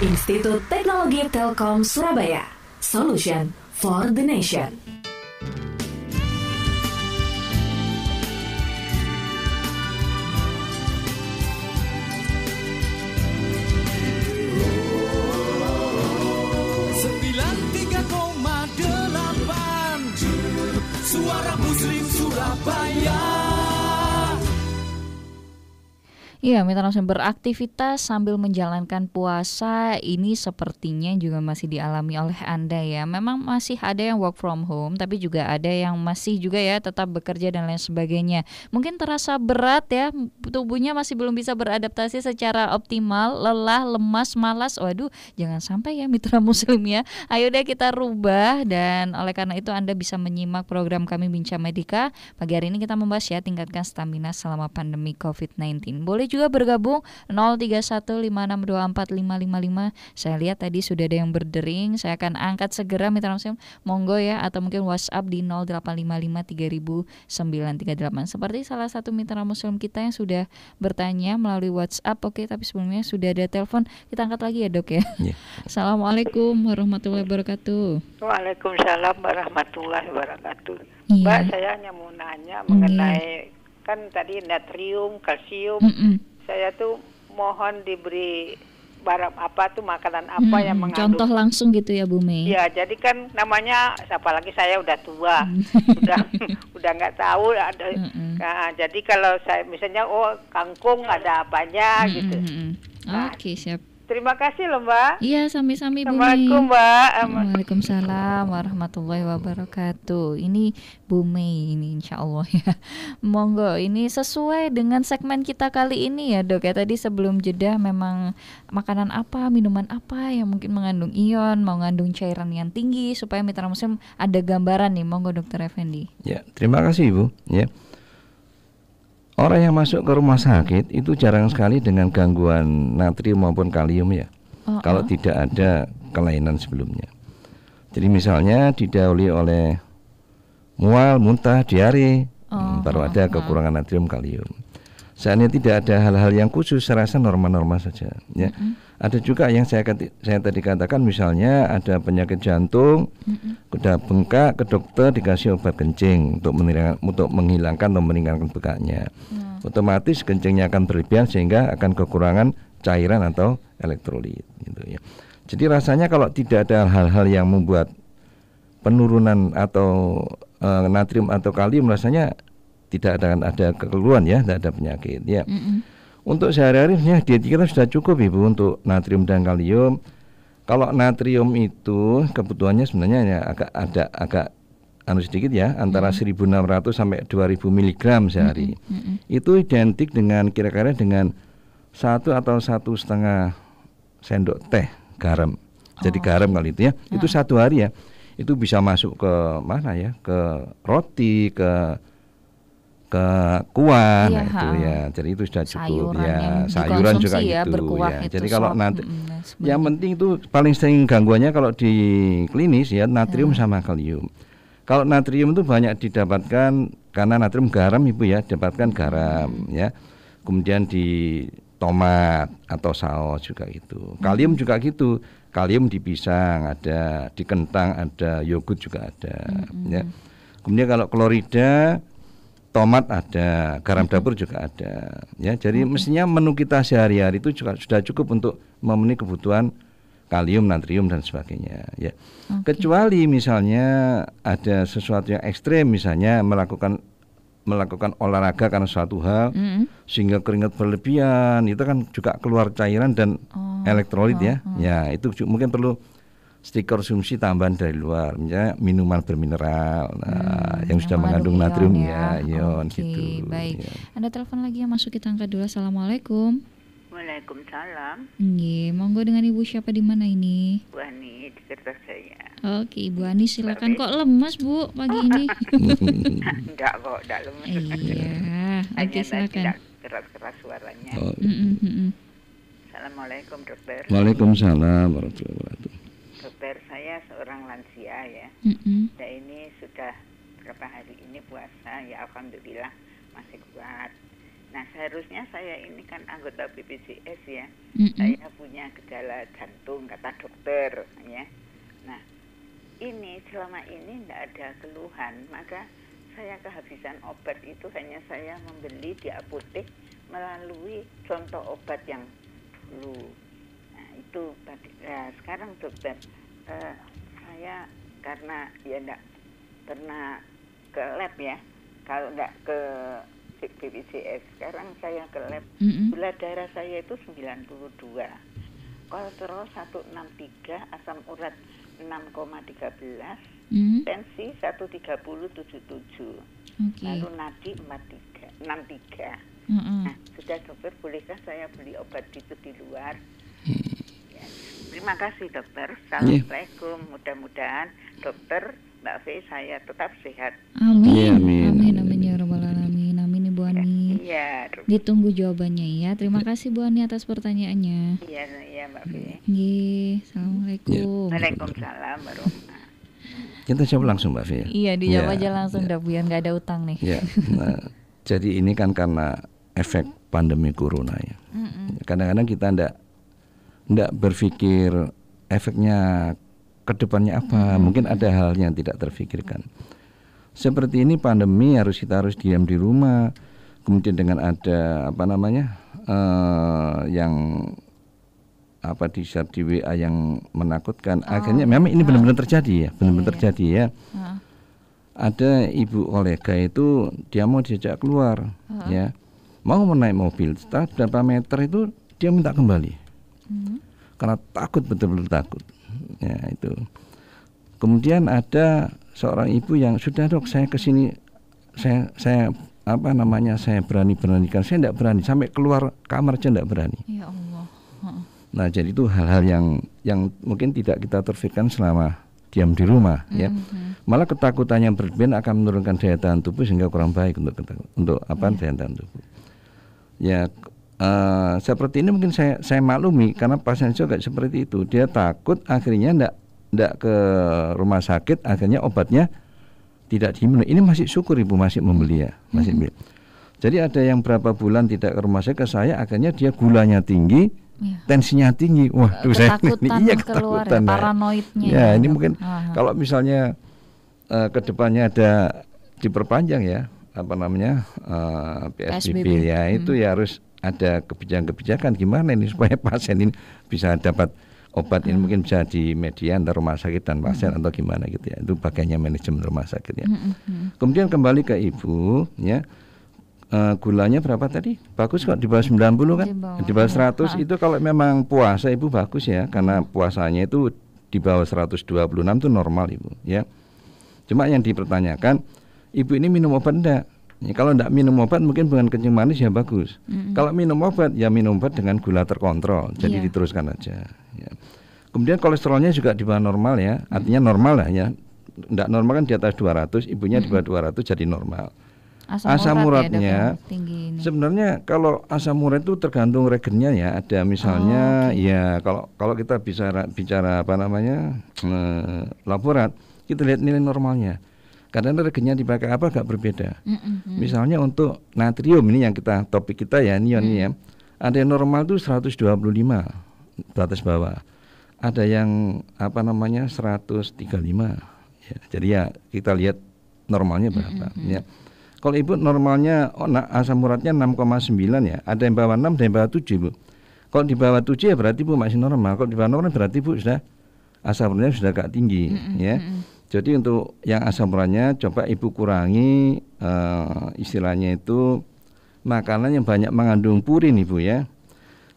Speaker 14: Institut Teknologi Telkom Surabaya. Solution for the Nation.
Speaker 9: Suara Muslim Surabaya.
Speaker 4: Iya, mitra Muslim, beraktivitas sambil menjalankan puasa ini sepertinya juga masih dialami oleh Anda ya. Memang masih ada yang work from home, tapi juga ada yang masih juga ya tetap bekerja dan lain sebagainya. Mungkin terasa berat ya, tubuhnya masih belum bisa beradaptasi secara optimal, lelah, lemas, malas. Waduh, jangan sampai ya mitra Muslim ya. Ayo deh kita rubah, dan oleh karena itu Anda bisa menyimak program kami Bincang Medika. Pagi hari ini kita membahas ya tingkatkan stamina selama pandemi COVID-19. Boleh juga bergabung 0315624555. Saya lihat tadi sudah ada yang berdering. Saya akan angkat segera Mitra Muslim. Monggo ya, atau mungkin WhatsApp di 0855300938. Seperti salah satu Mitra Muslim kita yang sudah bertanya melalui WhatsApp. Oke, tapi sebelumnya sudah ada telepon. Kita angkat lagi ya, Dok ya. Assalamualaikum warahmatullahi wabarakatuh.
Speaker 15: Waalaikumsalam warahmatullahi wabarakatuh.
Speaker 4: Iya.
Speaker 15: Mbak, saya hanya mau nanya mengenai kan tadi natrium, kalsium. Saya tuh mohon diberi barang apa tuh, makanan apa yang mengandung.
Speaker 4: Contoh langsung gitu ya, Bu Mei.
Speaker 15: Ya, jadi kan namanya, apalagi saya udah tua, udah nggak tahu ada. Nah, jadi kalau saya misalnya kangkung ada apanya gitu.
Speaker 4: Oke, siap.
Speaker 15: Terima kasih loh, Mbak.
Speaker 4: Iya, sami-sami Bu Mei.
Speaker 15: Assalamualaikum, Mbak.
Speaker 4: Waalaikumsalam warahmatullahi wabarakatuh. Ini Bu Mei ini, insya Allah ya. Monggo, ini sesuai dengan segmen kita kali ini ya, Dok ya. Tadi sebelum jeda memang makanan apa, minuman apa yang mungkin mengandung ion, mengandung cairan yang tinggi, supaya Mitra Muslim ada gambaran nih. Monggo, Dokter Effendi.
Speaker 2: Ya, terima kasih Ibu. Ya. Orang yang masuk ke rumah sakit itu jarang sekali dengan gangguan natrium maupun kalium ya. Kalau tidak ada kelainan sebelumnya. Jadi misalnya didahului oleh mual, muntah, diare, baru ada kekurangan natrium kalium. Seandainya tidak ada hal-hal yang khusus, saya rasa normal-normal saja ya. Ada juga yang saya tadi katakan, misalnya ada penyakit jantung, udah bengkak, ke dokter dikasih obat kencing untuk menghilangkan atau meninggalkan bekaknya. Otomatis kencingnya akan berlebihan sehingga akan kekurangan cairan atau elektrolit gitu ya. Jadi rasanya kalau tidak ada hal-hal yang membuat penurunan atau natrium atau kalium, rasanya tidak ada kekeluhan ya, tidak ada penyakit ya. Untuk sehari-hari ya diet kita sudah cukup Ibu untuk natrium dan kalium. Kalau natrium itu kebutuhannya sebenarnya ya agak sedikit ya, antara 1.600 sampai 2.000 mg sehari. Itu identik dengan kira-kira dengan 1 atau 1,5 sendok teh garam. Jadi garam kali itu ya. Itu satu hari ya. Itu bisa masuk ke mana ya? Ke roti, ke kuah itu ya. Jadi itu sudah cukup ya. Sayuran juga ya, gitu ya. Jadi kalau nanti yang penting itu paling sering gangguannya kalau di klinis ya, natrium sama kalium. Kalau natrium itu banyak didapatkan karena natrium garam Ibu ya, dapatkan garam ya. Kemudian di tomat atau saus juga gitu. Kalium juga gitu. Kalium di pisang ada, di kentang ada, yogurt juga ada ya. Kemudian kalau klorida, tomat ada, garam dapur juga ada ya. Jadi mestinya menu kita sehari-hari itu juga sudah cukup untuk memenuhi kebutuhan kalium, natrium dan sebagainya ya. Kecuali misalnya ada sesuatu yang ekstrem, misalnya melakukan olahraga karena suatu hal sehingga keringat berlebihan, itu kan juga keluar cairan dan elektrolit ya. Ya, itu mungkin perlu konsumsi tambahan dari luar, misalnya minuman bermineral yang sudah mengandung natrium ya, ion gitu.
Speaker 4: Baik.
Speaker 2: Ya.
Speaker 4: Ada telepon lagi yang masuk, kita angkat dulu. Assalamualaikum.
Speaker 15: Waalaikumsalam.
Speaker 4: Nggih, monggo dengan Ibu siapa di mana ini?
Speaker 15: Bu Ani di Kertajaya.
Speaker 4: Oke, Ibu Ani silakan. Kok lemas Bu pagi ini?
Speaker 15: Enggak kok, enggak lemas.
Speaker 4: Iya. Oke, silakan.
Speaker 15: Keras-keras suaranya. Assalamualaikum dokter.
Speaker 2: Waalaikumsalam warahmatullahi wabarakatuh.
Speaker 15: Dokter, saya seorang lansia ya. Saya ini sudah berapa hari ini puasa ya, alhamdulillah masih kuat. Nah, seharusnya saya ini kan anggota BPJS ya. Saya punya gejala jantung kata dokter ya. Nah, ini selama ini tidak ada keluhan, maka saya kehabisan obat itu hanya saya membeli di apotek melalui contoh obat yang dulu. Nah, itu tadi. Nah, sekarang dokter, saya karena ya tidak pernah ke lab ya. Kalau tidak ke BPJS, sekarang saya ke lab, gula darah saya itu 92, kolesterol 163, asam urat 6,13, tensi 130/77, lalu nadi 63. Nah, sudah dokter, bolehkah saya beli obat itu di luar? Ya. Terima kasih dokter. Assalamualaikum. Mudah-mudahan dokter, Mbak Fe, saya tetap sehat.
Speaker 4: Amin. Amin ya rabbal alamin. Amin Ibu Ani.
Speaker 15: Iya, dokter.
Speaker 4: Ditunggu jawabannya ya. Terima kasih Bu Ani atas pertanyaannya.
Speaker 15: Iya Mbak Fi.
Speaker 4: Nggih, assalamualaikum.
Speaker 15: Waalaikumsalam warahmatullahi.
Speaker 2: Kita jawab langsung Mbak Fi.
Speaker 4: Iya, dijawab aja langsung dah biar nggak ada utang nih.
Speaker 2: Ya. Nah, jadi ini kan karena efek pandemi corona ya. Kadang-kadang kita ndak berpikir efeknya ke depannya apa. Mungkin ada hal yang tidak terfikirkan. Seperti ini pandemi kita harus diam di rumah. Kemudian dengan ada yang di WA yang menakutkan. Akhirnya memang ini benar-benar terjadi ya, terjadi ya. Ada ibu kolega itu dia mau diajak keluar, ya, mau menaik mobil. Setelah berapa meter itu dia minta kembali, karena takut, betul-betul takut. Ya itu. Kemudian ada seorang ibu yang sudah dok, saya kesini, saya saya berani-beranikan, saya tidak berani sampai keluar kamar aja tidak berani. Ya Allah. Nah jadi itu hal-hal yang mungkin tidak kita terfikirkan selama diam di rumah, ya. Malah ketakutan yang berlebihan akan menurunkan daya tahan tubuh sehingga kurang baik untuk daya tahan tubuh. Ya seperti ini mungkin saya maklumi karena pasien juga seperti itu. Dia takut akhirnya ndak ke rumah sakit, akhirnya obatnya tidak diminum. Ini masih syukur ibu masih membeli ya, masih beli. Jadi ada yang berapa bulan tidak ke rumah sakit ke saya, akhirnya dia gulanya tinggi, tensinya tinggi. Wah, ketakutan,
Speaker 4: paranoidnya.
Speaker 2: Ya, ini mungkin kalau misalnya kedepannya ada diperpanjang ya, PSBB ya, itu ya harus ada kebijakan-kebijakan gimana ini supaya pasien ini bisa dapat obat ini, mungkin bisa di median antara rumah sakit dan pasien atau gimana gitu ya. Itu bagiannya manajemen rumah sakit ya. Kemudian kembali ke ibu ya. Gulanya berapa tadi? Bagus kok, di bawah 90 kan? Di bawah 100 itu kalau memang puasa ibu bagus ya, karena puasanya itu di bawah 126 itu normal ibu ya. Cuma yang dipertanyakan, ibu ini minum obat enggak? Ya, kalau enggak minum obat mungkin bukan kencing manis ya bagus. Kalau minum obat ya minum obat dengan gula terkontrol, jadi diteruskan aja ya. Kemudian kolesterolnya juga di bawah normal ya, artinya normal lah ya. Enggak normal kan di atas 200, ibunya di bawah 200 jadi normal. Asam uratnya tinggi ini. Sebenarnya kalau asam urat itu tergantung regennya ya. Ada misalnya ya kalau kita bicara laborat, kita lihat nilai normalnya. Kadang regennya dipakai apa agak berbeda. Misalnya untuk natrium ini yang topik kita ya, nion ini ya. Ada yang normal itu 125 batas bawah. Ada yang 135 ya. Jadi ya kita lihat normalnya berapa ya. Kalau ibu normalnya asam uratnya 6,9 ya. Ada yang bawah 6, ada yang bawah 7 ibu. Kalau di bawah 7 ya berarti ibu masih normal. Kalau di bawah normal berarti ibu sudah asam uratnya sudah agak tinggi ya. Jadi untuk yang asam uratnya coba ibu kurangi istilahnya itu makanan yang banyak mengandung purin ibu ya.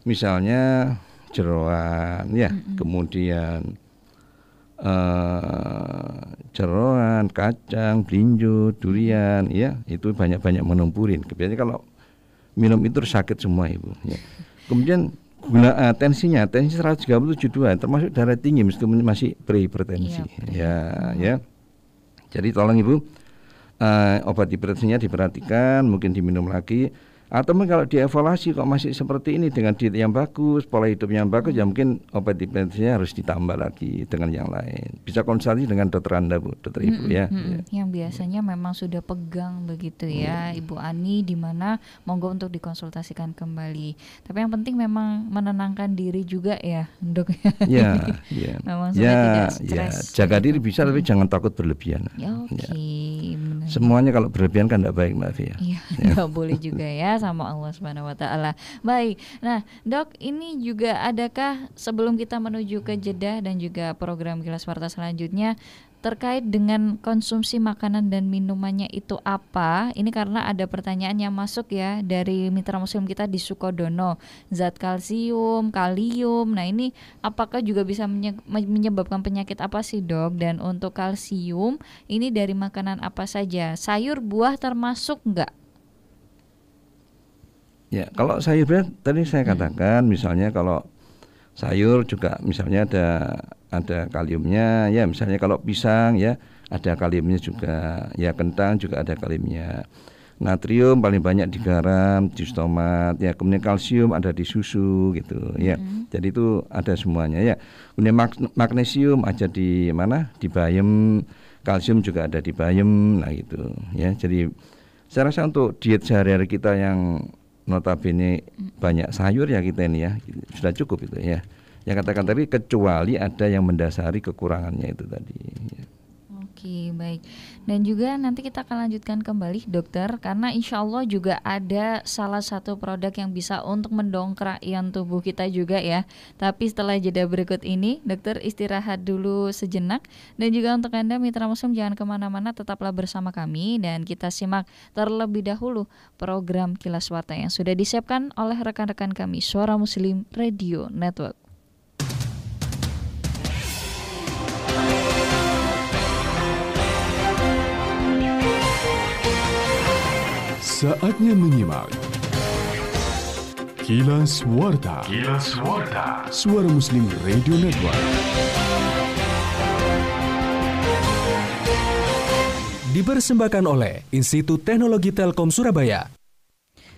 Speaker 2: Misalnya jeroan ya, kemudian jeroan, kacang, blinjo, durian ya, itu banyak-banyak mengandung purin. Biasanya kalau minum itu sakit semua ibu ya. Kemudian gula tensi 137/2 termasuk darah tinggi meskipun masih prehipertensi ya. Jadi tolong ibu obat hipertensinya diperhatikan, mungkin diminum lagi. Atau kalau dievaluasi kok masih seperti ini dengan diet yang bagus, pola hidup yang bagus, ya mungkin obat hipertensinya harus ditambah lagi dengan yang lain. Bisa konsultasi dengan dokter Anda Bu, dokter Ibu ya.
Speaker 4: Yang biasanya memang sudah pegang begitu ya Ibu Ani, di mana monggo untuk dikonsultasikan kembali. Tapi yang penting memang menenangkan diri juga ya Dok.
Speaker 2: Ya.
Speaker 4: Memang tidak stres.
Speaker 2: Jaga diri bisa tapi jangan takut berlebihan. Semuanya kalau berlebihan kan tidak baik Mbak Fia.
Speaker 4: Iya, nggak boleh juga ya sama Allah Subhanahu wa taala. Baik. Nah, Dok, ini juga adakah sebelum kita menuju ke jeda dan juga program Kilas Warta selanjutnya terkait dengan konsumsi makanan dan minumannya itu apa? Ini karena ada pertanyaan yang masuk ya dari mitra muslim kita di Sukodono. Zat kalsium, kalium. Nah, ini apakah juga bisa menyebabkan penyakit apa sih, Dok? Dan untuk kalsium ini dari makanan apa saja? Sayur, buah termasuk enggak?
Speaker 2: Ya, kalau sayur tadi saya katakan misalnya kalau sayur juga misalnya ada kaliumnya ya, misalnya kalau pisang ya ada kaliumnya juga, ya kentang juga ada kaliumnya. Natrium paling banyak di garam, jus tomat, ya. Kemudian kalsium ada di susu gitu, ya. Jadi itu ada semuanya, ya. Kemudian magnesium ada di mana? Di bayam, kalsium juga ada di bayam, nah gitu, ya. Jadi saya rasa untuk diet sehari-hari kita yang notabene banyak sayur ya kita ini ya, sudah cukup itu ya. Yang katakan tadi kecuali ada yang mendasari kekurangannya itu tadi. Ya.
Speaker 4: Oke, baik. Dan juga nanti kita akan lanjutkan kembali dokter, karena insya Allah juga ada salah satu produk yang bisa untuk mendongkrak ion tubuh kita juga ya. Tapi setelah jeda berikut ini, dokter istirahat dulu sejenak. Dan juga untuk Anda mitra muslim jangan kemana-mana, tetaplah bersama kami. Dan kita simak terlebih dahulu program Kilas Warta yang sudah disiapkan oleh rekan-rekan kami Suara Muslim Radio Network.
Speaker 1: Saatnya menyimak Kilas Warta. Kilas Warta. Suara Muslim Radio Network.
Speaker 16: Dipersembahkan oleh Institut Teknologi Telkom Surabaya.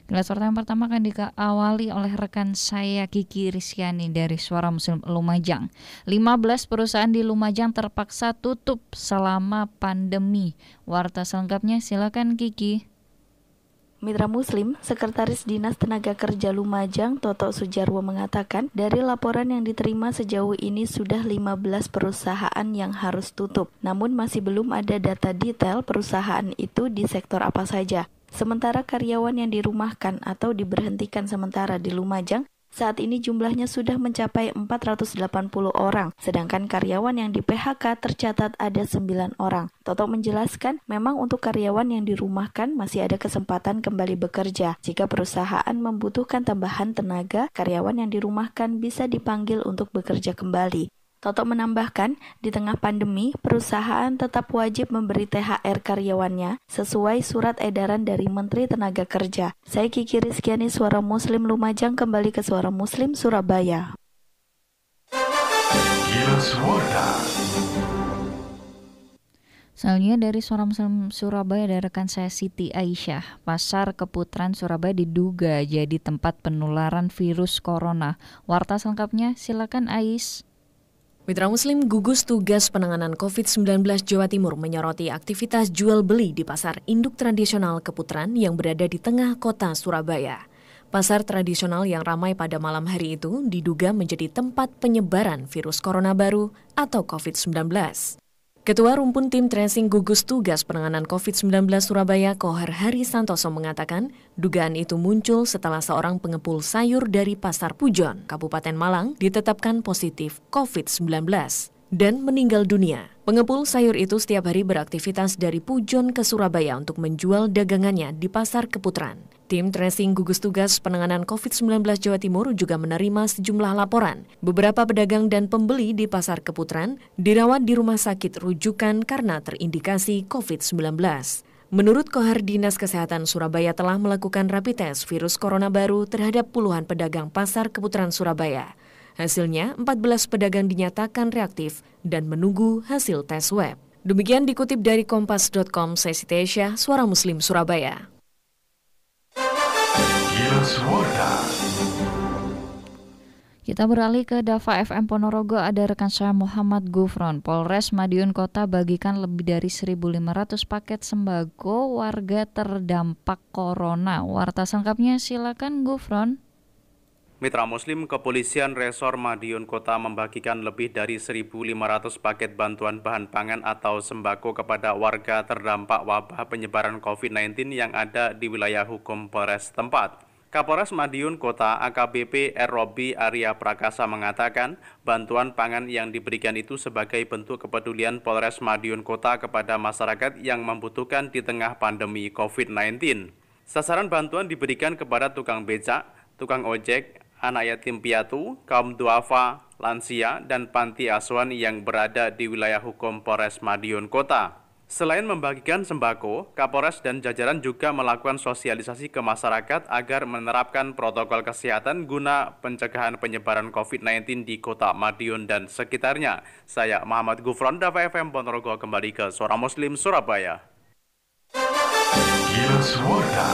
Speaker 4: Kilas Warta yang pertama akan diawali oleh rekan saya Kiki Rizkyani dari Suara Muslim Lumajang. 15 perusahaan di Lumajang terpaksa tutup selama pandemi. Warta selengkapnya silakan Kiki.
Speaker 17: Mitra Muslim, Sekretaris Dinas Tenaga Kerja Lumajang, Toto Sujarwo mengatakan, dari laporan yang diterima sejauh ini sudah 15 perusahaan yang harus tutup. Namun masih belum ada data detail perusahaan itu di sektor apa saja. Sementara karyawan yang dirumahkan atau diberhentikan sementara di Lumajang, saat ini jumlahnya sudah mencapai 480 orang, sedangkan karyawan yang di PHK tercatat ada 9 orang. Toto menjelaskan, memang untuk karyawan yang dirumahkan masih ada kesempatan kembali bekerja. Jika perusahaan membutuhkan tambahan tenaga, karyawan yang dirumahkan bisa dipanggil untuk bekerja kembali. Toto menambahkan, di tengah pandemi, perusahaan tetap wajib memberi THR karyawannya sesuai surat edaran dari Menteri Tenaga Kerja. Saya Kiki Rizkyani, Suara Muslim Lumajang, kembali ke Suara Muslim Surabaya.
Speaker 4: Selanjutnya dari Suara Muslim Surabaya dari rekan saya Siti Aisyah. Pasar Keputaran Surabaya diduga jadi tempat penularan virus corona. Warta selengkapnya silakan Ais.
Speaker 14: Mitra Muslim, gugus tugas penanganan COVID-19 Jawa Timur menyoroti aktivitas jual beli di pasar induk tradisional Keputaran yang berada di tengah kota Surabaya. Pasar tradisional yang ramai pada malam hari itu diduga menjadi tempat penyebaran virus corona baru atau COVID-19. Ketua Rumpun Tim Tracing Gugus Tugas Penanganan COVID-19 Surabaya, Kohar Hari Santoso mengatakan, dugaan itu muncul setelah seorang pengepul sayur dari Pasar Pujon, Kabupaten Malang, ditetapkan positif COVID-19 dan meninggal dunia. Pengepul sayur itu setiap hari beraktivitas dari Pujon ke Surabaya untuk menjual dagangannya di Pasar Keputaran. Tim Tracing Gugus Tugas Penanganan COVID-19 Jawa Timur juga menerima sejumlah laporan. Beberapa pedagang dan pembeli di Pasar Keputaran dirawat di rumah sakit rujukan karena terindikasi COVID-19. Menurut Kohar Dinas Kesehatan Surabaya telah melakukan rapid test virus corona baru terhadap puluhan pedagang Pasar Keputaran Surabaya. Hasilnya, 14 pedagang dinyatakan reaktif dan menunggu hasil tes swab. Demikian dikutip dari kompas.com, saya Siti Aisyah, Suara Muslim Surabaya.
Speaker 4: Kita beralih ke Dava FM Ponorogo, ada rekan saya Muhammad Gufron. Polres Madiun Kota bagikan lebih dari 1.500 paket sembako warga terdampak corona. Warta selengkapnya silakan Gufron.
Speaker 18: Mitra Muslim, Kepolisian Resor Madiun Kota membagikan lebih dari 1.500 paket bantuan bahan pangan atau sembako kepada warga terdampak wabah penyebaran COVID-19 yang ada di wilayah hukum Polres tempat. Kapolres Madiun Kota AKBP Robi Arya Prakasa mengatakan bantuan pangan yang diberikan itu sebagai bentuk kepedulian Polres Madiun Kota kepada masyarakat yang membutuhkan di tengah pandemi COVID-19. Sasaran bantuan diberikan kepada tukang becak, tukang ojek, anak yatim piatu, kaum duafa, lansia, dan panti asuhan yang berada di wilayah hukum Polres Madiun Kota. Selain membagikan sembako, Kapolres dan jajaran juga melakukan sosialisasi ke masyarakat agar menerapkan protokol kesehatan guna pencegahan penyebaran COVID-19 di Kota Madiun dan sekitarnya. Saya Muhammad Gufron, Dava FM Ponorogo, kembali ke Suara Muslim Surabaya.
Speaker 1: Kilas Warta.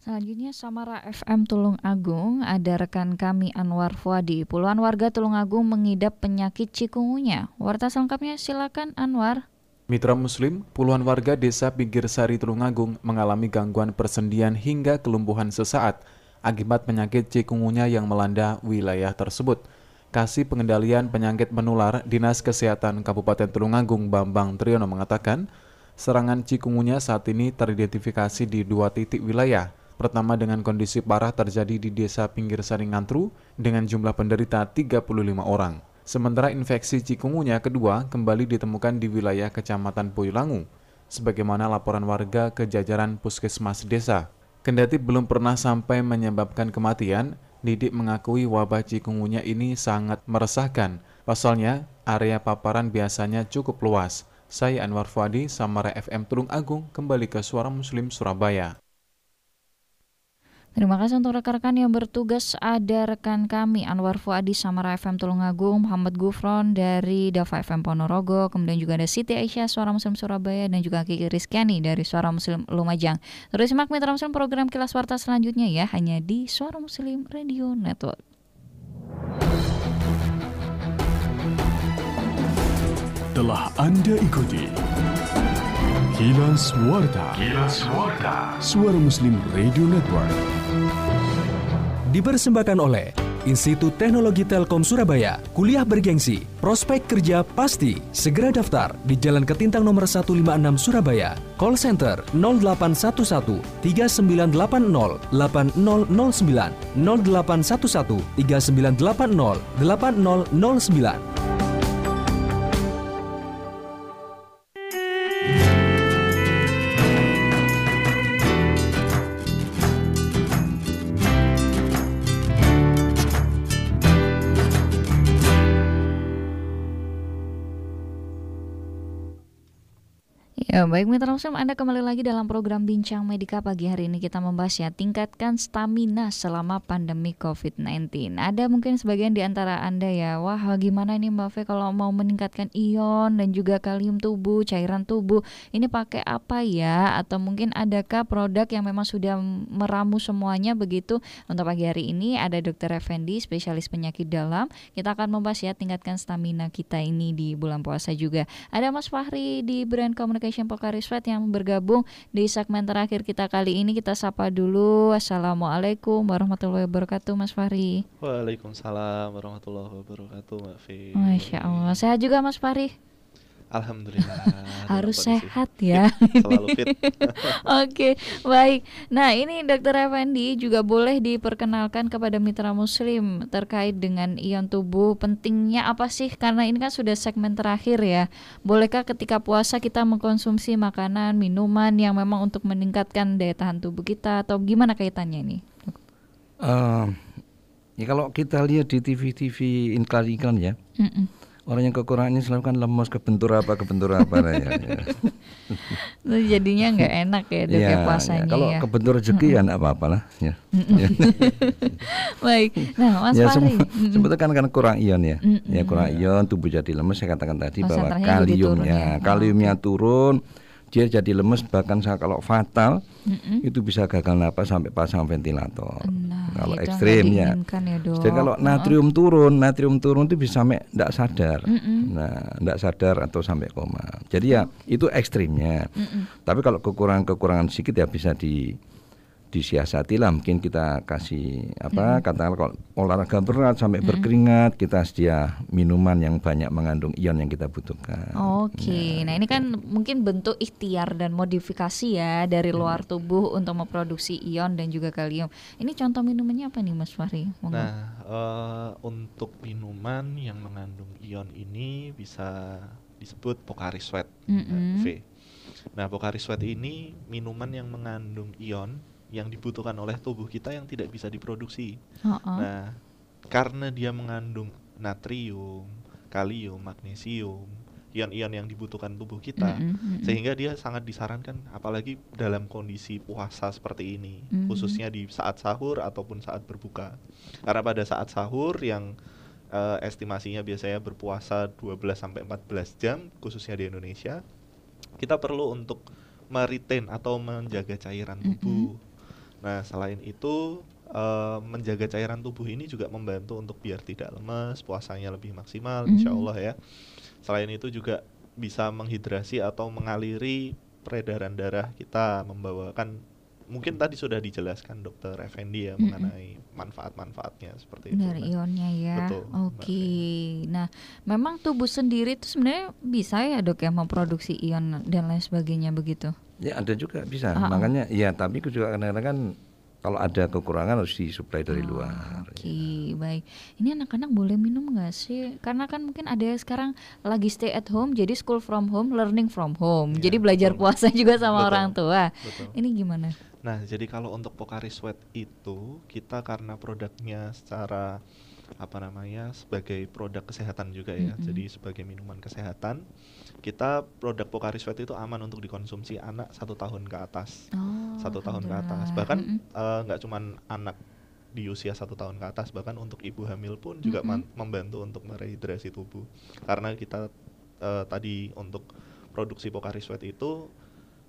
Speaker 4: Selanjutnya Samara FM Tulung Agung, ada rekan kami Anwar Fuadi. Puluhan warga Tulung Agung mengidap penyakit cikungunya. Warta selengkapnya silakan Anwar.
Speaker 19: Mitra Muslim, puluhan warga desa Pinggir Sari Tulung Agung mengalami gangguan persendian hingga kelumpuhan sesaat akibat penyakit cikungunya yang melanda wilayah tersebut. Kasih Pengendalian Penyakit Menular Dinas Kesehatan Kabupaten Tulung Agung Bambang Triyono mengatakan, serangan cikungunya saat ini teridentifikasi di 2 titik wilayah. Pertama dengan kondisi parah terjadi di desa Pinggir Sari Ngantru dengan jumlah penderita 35 orang. Sementara infeksi cikungunya kedua kembali ditemukan di wilayah Kecamatan Boylangu, sebagaimana laporan warga ke jajaran Puskesmas Desa. Kendati belum pernah sampai menyebabkan kematian, Didik mengakui wabah cikungunya ini sangat meresahkan. Pasalnya, area paparan biasanya cukup luas. Saya Anwar Fuadi, Samara FM Tulung Agung, kembali ke Suara Muslim Surabaya.
Speaker 4: Terima kasih untuk rekan-rekan yang bertugas. Ada rekan kami Anwar Fuadi Samara FM Tulung Agung, Muhammad Gufron dari Dava FM Ponorogo, kemudian juga ada Siti Aisyah Suara Muslim Surabaya, dan juga Kiki Rizkyani dari Suara Muslim Lumajang. Terus simak Mitra Muslim program Kilas Warta selanjutnya ya, hanya di Suara Muslim Radio Network.
Speaker 1: Telah Anda ikuti Kilas Warta. Kilas Warta. Suara Muslim Radio Network.
Speaker 16: Dipersembahkan oleh Institut Teknologi Telkom Surabaya. Kuliah bergengsi, prospek kerja pasti. Segera daftar di Jalan Ketintang nomor 156 Surabaya. Call center 0811 3980 8009 0811 3980 8009.
Speaker 4: Ya, baik Mitra Muslim, Anda kembali lagi dalam program Bincang Medika. Pagi hari ini kita membahas ya, tingkatkan stamina selama pandemi COVID-19. Ada mungkin sebagian di antara Anda ya, wah gimana nih Mbak Fe kalau mau meningkatkan ion dan juga kalium tubuh, cairan tubuh, ini pakai apa ya? Atau mungkin adakah produk yang memang sudah meramu semuanya begitu? Untuk pagi hari ini ada Dr. Effendi, spesialis penyakit dalam. Kita akan membahas ya, tingkatkan stamina kita ini di bulan puasa juga. Ada Mas Fahri di Brand Communication Pokari Sweat yang bergabung di segmen terakhir kita kali ini. Kita sapa dulu. Assalamualaikum warahmatullahi wabarakatuh Mas Fahri.
Speaker 20: Waalaikumsalam warahmatullahi wabarakatuh Mbak Fi.
Speaker 4: Masya Allah, sehat juga Mas Fahri?
Speaker 20: Alhamdulillah.
Speaker 4: Harus sehat ya.
Speaker 20: Selalu fit.
Speaker 4: Oke, baik. Nah ini Dr. Effendi juga boleh diperkenalkan kepada Mitra Muslim terkait dengan ion tubuh, pentingnya apa sih? Karena ini kan sudah segmen terakhir ya. Bolehkah ketika puasa kita mengkonsumsi makanan, minuman yang memang untuk meningkatkan daya tahan tubuh kita, atau gimana kaitannya ini?
Speaker 2: Ya kalau kita lihat di TV-TV iklan ya, orang yang kekurangan ini selalu kan lemes, kebentur apa lah ya.
Speaker 4: Jadinya nggak enak ya ya, puasanya.
Speaker 2: Kalau
Speaker 4: ya,
Speaker 2: kebentur rezeki ya nggak apa-apa lah ya.
Speaker 4: Baik, nah Mas
Speaker 2: ya,
Speaker 4: Fahri
Speaker 2: sebetulnya kan kurang ion ya. Ya kurang ion, tubuh jadi lemes. Saya katakan tadi bahwa kaliumnya turun, dia jadi lemes, bahkan kalau fatal itu bisa gagal napas sampai pasang ventilator. Kalau ekstrimnya. Jadi kalau natrium turun itu bisa sampai tidak sadar. Tidak sadar atau sampai koma. Jadi ya itu ekstrimnya. Tapi kalau kekurangan sedikit ya bisa disiasati lah. Mungkin kita kasih katakanlah kalau olahraga berat sampai berkeringat, kita sedia minuman yang banyak mengandung ion yang kita butuhkan.
Speaker 4: Oke. Nah ini kan mungkin bentuk ikhtiar dan modifikasi ya dari luar tubuh untuk memproduksi ion dan juga kalium. Ini contoh minumannya apa nih Mas Fahri?
Speaker 20: Nah untuk minuman yang mengandung ion ini bisa disebut Pokari Sweat. Nah Pokari Sweat ini minuman yang mengandung ion yang dibutuhkan oleh tubuh kita yang tidak bisa diproduksi. Nah, karena dia mengandung natrium, kalium, magnesium, ion-ion yang dibutuhkan tubuh kita, sehingga dia sangat disarankan apalagi dalam kondisi puasa seperti ini, khususnya di saat sahur ataupun saat berbuka. Karena pada saat sahur yang estimasinya biasanya berpuasa 12 sampai 14 jam khususnya di Indonesia, kita perlu untuk meretain atau menjaga cairan tubuh. Nah, selain itu menjaga cairan tubuh ini juga membantu untuk biar tidak lemes, puasanya lebih maksimal insya Allah ya. Selain itu juga bisa menghidrasi atau mengaliri peredaran darah kita, membawakan, mungkin tadi sudah dijelaskan Dokter Effendi ya mengenai manfaat-manfaatnya seperti itu.
Speaker 4: Dari ionnya ya.
Speaker 20: Betul.
Speaker 4: Oke. Nah, memang tubuh sendiri itu sebenarnya bisa ya dok ya memproduksi ion dan lain sebagainya begitu?
Speaker 2: Ya ada juga bisa. Makanya ya, tapi juga kadang-kadang kan kalau ada kekurangan harus disuplai dari luar.
Speaker 4: Oke, baik. Ini anak-anak boleh minum nggak sih? Karena kan mungkin ada sekarang lagi stay at home, jadi school from home, learning from home. Ya, jadi belajar puasa juga sama orang tua. Ini gimana?
Speaker 20: Nah, jadi kalau untuk Pocari Sweat itu kita karena produknya secara sebagai produk kesehatan juga ya. Jadi sebagai minuman kesehatan, kita produk Pocari Sweat itu aman untuk dikonsumsi anak 1 tahun ke atas. 1 tahun ke atas. Bahkan nggak cuman anak di usia 1 tahun ke atas, bahkan untuk ibu hamil pun juga membantu untuk merehidrasi tubuh. Karena kita tadi untuk produksi Pocari Sweat itu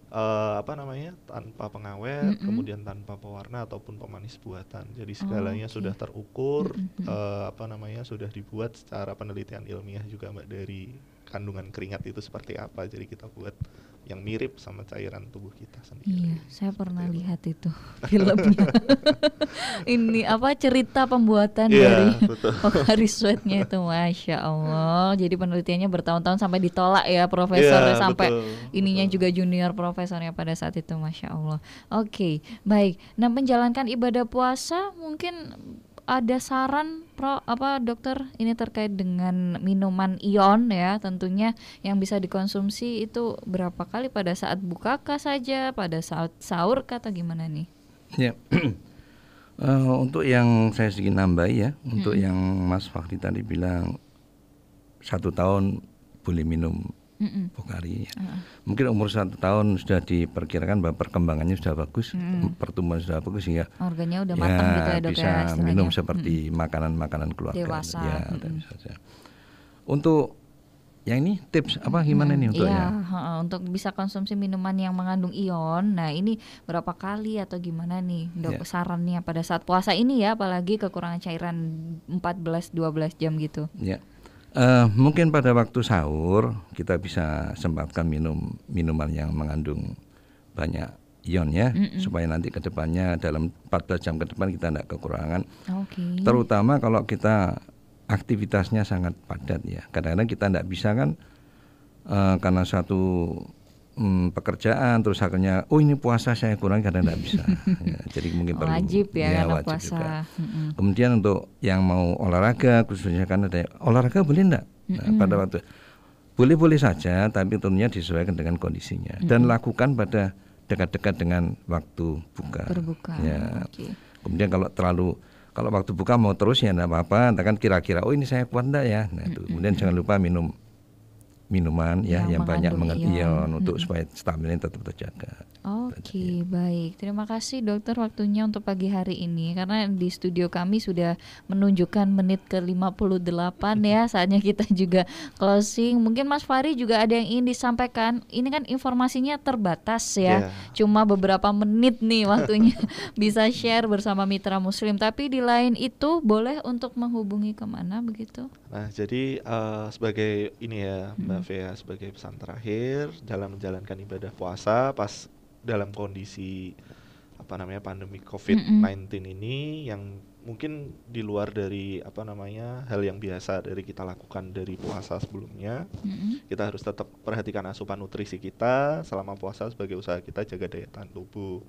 Speaker 20: tanpa pengawet, kemudian tanpa pewarna ataupun pemanis buatan. Jadi segalanya sudah terukur, sudah dibuat secara penelitian ilmiah juga Mbak, dari kandungan keringat itu seperti apa. Jadi kita buat yang mirip sama cairan tubuh kita sendiri.
Speaker 4: Iya, saya pernah lihat itu filmnya. Ini cerita pembuatan dari Pocari Sweat-nya itu, Masya Allah. Jadi penelitiannya bertahun-tahun sampai ditolak ya profesornya, sampai ininya juga junior profesornya pada saat itu, Masya Allah. Oke, baik. Nah, menjalankan ibadah puasa mungkin ada saran dokter ini terkait dengan minuman ion ya, tentunya yang bisa dikonsumsi itu berapa kali, pada saat bukakah saja, pada saat sahur atau gimana nih?
Speaker 2: Ya. Untuk yang saya sedikit nambah ya, untuk yang Mas Fakri tadi bilang 1 tahun boleh minum Pocari ya. Mungkin umur 1 tahun sudah diperkirakan bahwa perkembangannya sudah bagus, pertumbuhan sudah bagus ya.
Speaker 4: Organnya udah matang gitu ya dok
Speaker 2: bisa
Speaker 4: ya,
Speaker 2: minum seperti makanan-makanan keluarga.
Speaker 4: Dewasa.
Speaker 2: Ya, bisa saja. Untuk yang ini tips gimana nih untuk
Speaker 4: untuk bisa konsumsi minuman yang mengandung ion. Nah, ini berapa kali atau gimana nih dok sarannya pada saat puasa ini ya, apalagi kekurangan cairan 14-12 jam gitu.
Speaker 2: Ya. Mungkin pada waktu sahur kita bisa sempatkan minum minuman yang mengandung banyak ion ya, supaya nanti ke depannya dalam 14 jam ke depan kita tidak kekurangan. Terutama kalau kita aktivitasnya sangat padat ya. Kadang-kadang kita tidak bisa kan karena satu pekerjaan terus akhirnya ini puasa saya kurang, kadang tidak bisa. Ya, jadi mungkin perlu
Speaker 4: wajib ya karena
Speaker 2: wajib
Speaker 4: puasa.
Speaker 2: Juga. Kemudian untuk yang mau olahraga, khususnya kan ada olahraga boleh enggak? Nah, pada waktu boleh-boleh saja, tapi tentunya disesuaikan dengan kondisinya dan lakukan pada dekat-dekat dengan waktu buka.
Speaker 4: Berbuka.
Speaker 2: Ya. Kemudian kalau waktu buka mau terus ya enggak apa-apa, kan kira-kira ini saya kuat enggak ya. Nah, itu. Kemudian jangan lupa minuman yang banyak mengandung ion untuk supaya staminanya tetap terjaga.
Speaker 4: Oke, baik. Terima kasih dokter waktunya untuk pagi hari ini, karena di studio kami sudah menunjukkan menit ke 58 ya, saatnya kita juga closing. Mungkin Mas Fahri juga ada yang ingin disampaikan. Ini kan informasinya terbatas ya. Cuma beberapa menit nih waktunya bisa share bersama Mitra Muslim, tapi di lain itu boleh untuk menghubungi kemana begitu?
Speaker 20: Nah, jadi sebagai ini ya Mbak Fea, sebagai pesan terakhir dalam menjalankan ibadah puasa pas dalam kondisi pandemi COVID-19 ini, yang mungkin di luar dari hal yang biasa dari kita lakukan dari puasa sebelumnya, kita harus tetap perhatikan asupan nutrisi kita selama puasa sebagai usaha kita jaga daya tahan tubuh.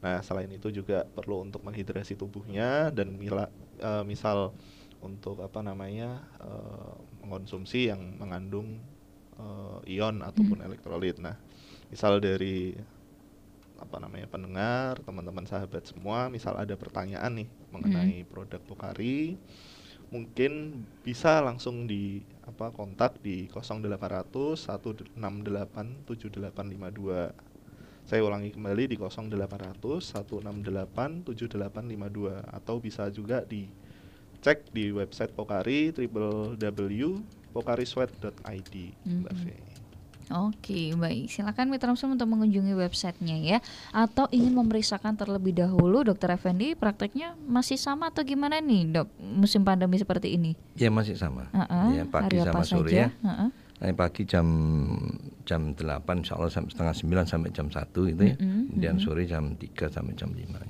Speaker 20: Nah, selain itu juga perlu untuk menghidrasi tubuhnya dan misal untuk mengonsumsi yang mengandung ion ataupun elektrolit. Nah, misal dari pendengar, teman-teman sahabat semua, misal ada pertanyaan nih mengenai produk Pocari, mungkin bisa langsung kontak di 0800 168 7852. Saya ulangi kembali di 0800 168 7852, atau bisa juga dicek di website Pocari www.pocarisweat.id.
Speaker 4: Oke, baik. Silakan Mitra Muslim untuk mengunjungi websitenya ya. Atau ingin memeriksakan terlebih dahulu, Dokter Effendi, prakteknya masih sama atau gimana nih, Dok? Musim pandemi seperti ini?
Speaker 2: Ya masih sama. Ya, pagi sama sore ya. Pagi jam 8 insya Allah sampai setengah 9 sampai jam 1 itu ya. Kemudian sore jam 3 sampai jam 5.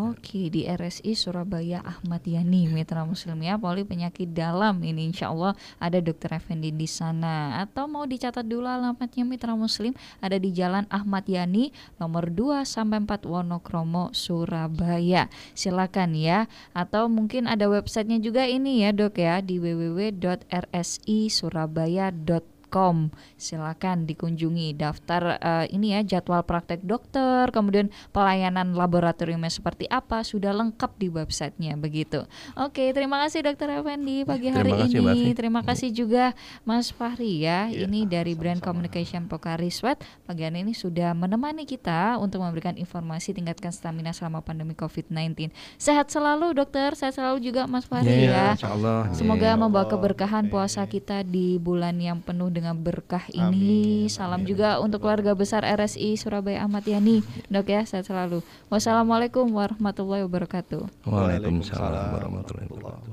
Speaker 4: Oke, di RSI Surabaya Ahmad Yani, Mitra Muslim ya, poli penyakit dalam ini insya Allah ada Dokter Effendi di sana. Atau mau dicatat dulu alamatnya Mitra Muslim, ada di Jalan Ahmad Yani nomor 2-4 Wonokromo Surabaya. Silakan ya. Atau mungkin ada websitenya juga ini ya Dok ya, di www.rsisurabaya.com. Silakan dikunjungi, daftar ini ya, jadwal praktek dokter, kemudian pelayanan laboratoriumnya seperti apa, sudah lengkap di websitenya begitu. Oke, terima kasih Dokter Effendi pagi hari ini. Terima kasih juga Mas Fahri ya, ini dari Brand Communication Pocari Sweat pagi hari ini sudah menemani kita untuk memberikan informasi tingkatkan stamina selama pandemi COVID-19. Sehat selalu Dokter, sehat selalu juga Mas Fahri ya. Semoga membawa keberkahan puasa kita di bulan yang penuh dengan berkah ini. Salam juga untuk keluarga besar RSI Surabaya Ahmad Yani, Dok ya, sehat selalu. Wassalamualaikum warahmatullahi wabarakatuh.
Speaker 2: Waalaikumsalam warahmatullahi wabarakatuh.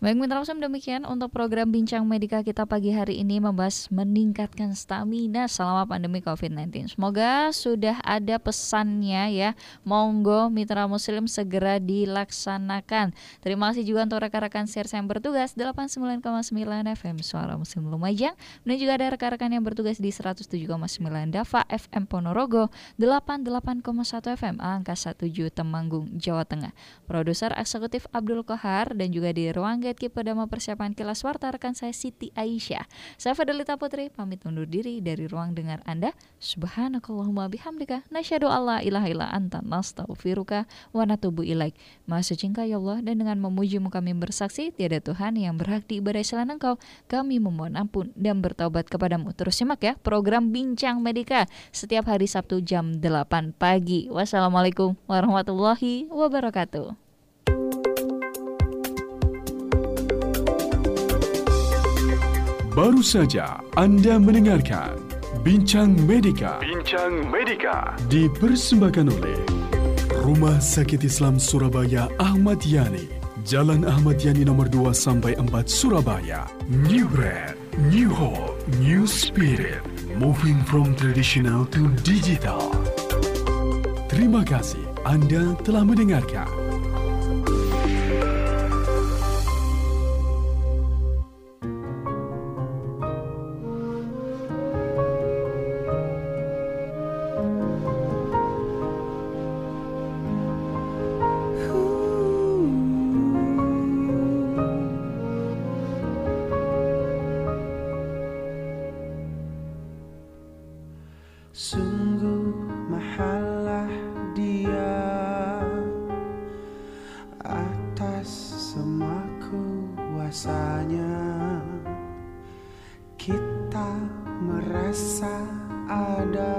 Speaker 4: Baik Mitra Muslim, demikian untuk program Bincang Medika kita pagi hari ini membahas meningkatkan stamina selama pandemi COVID-19. Semoga sudah ada pesannya ya. Monggo Mitra Muslim segera dilaksanakan. Terima kasih juga untuk rekan-rekan Sires yang bertugas 89,9 FM Suara Muslim Lumajang, dan juga ada rekan-rekan yang bertugas di 107,9 Dava FM Ponorogo, 88,1 FM Angka 17 Temanggung, Jawa Tengah. Produser eksekutif Abdul Qahar, dan juga di ruang Perdama persiapan Kilas Warta rekan saya Siti Aisyah. Saya Fidelita Putri pamit undur diri dari ruang dengar Anda. Subhanakallahumma bihamdika nasyhadu alla ilaha illa anta nastaghfiruka wa natubu ilaik. Maha suci Engkau ya Allah, dan dengan memujimu kami bersaksi tiada Tuhan yang berhak diibadahi selain Engkau. Kami memohon ampun dan bertaubat kepadamu. Terus simak ya program Bincang Medika setiap hari Sabtu jam 8 pagi. Wassalamualaikum warahmatullahi wabarakatuh.
Speaker 1: Baru saja Anda mendengarkan Bincang Medika. Bincang Medika dipersembahkan oleh Rumah Sakit Islam Surabaya Ahmad Yani, Jalan Ahmad Yani nomor 2-4 Surabaya. New brand, new hope, new spirit, moving from traditional to digital. Terima kasih Anda telah mendengarkan.
Speaker 21: Sungguh mahalah Dia atas semua kuasanya. Kita merasa ada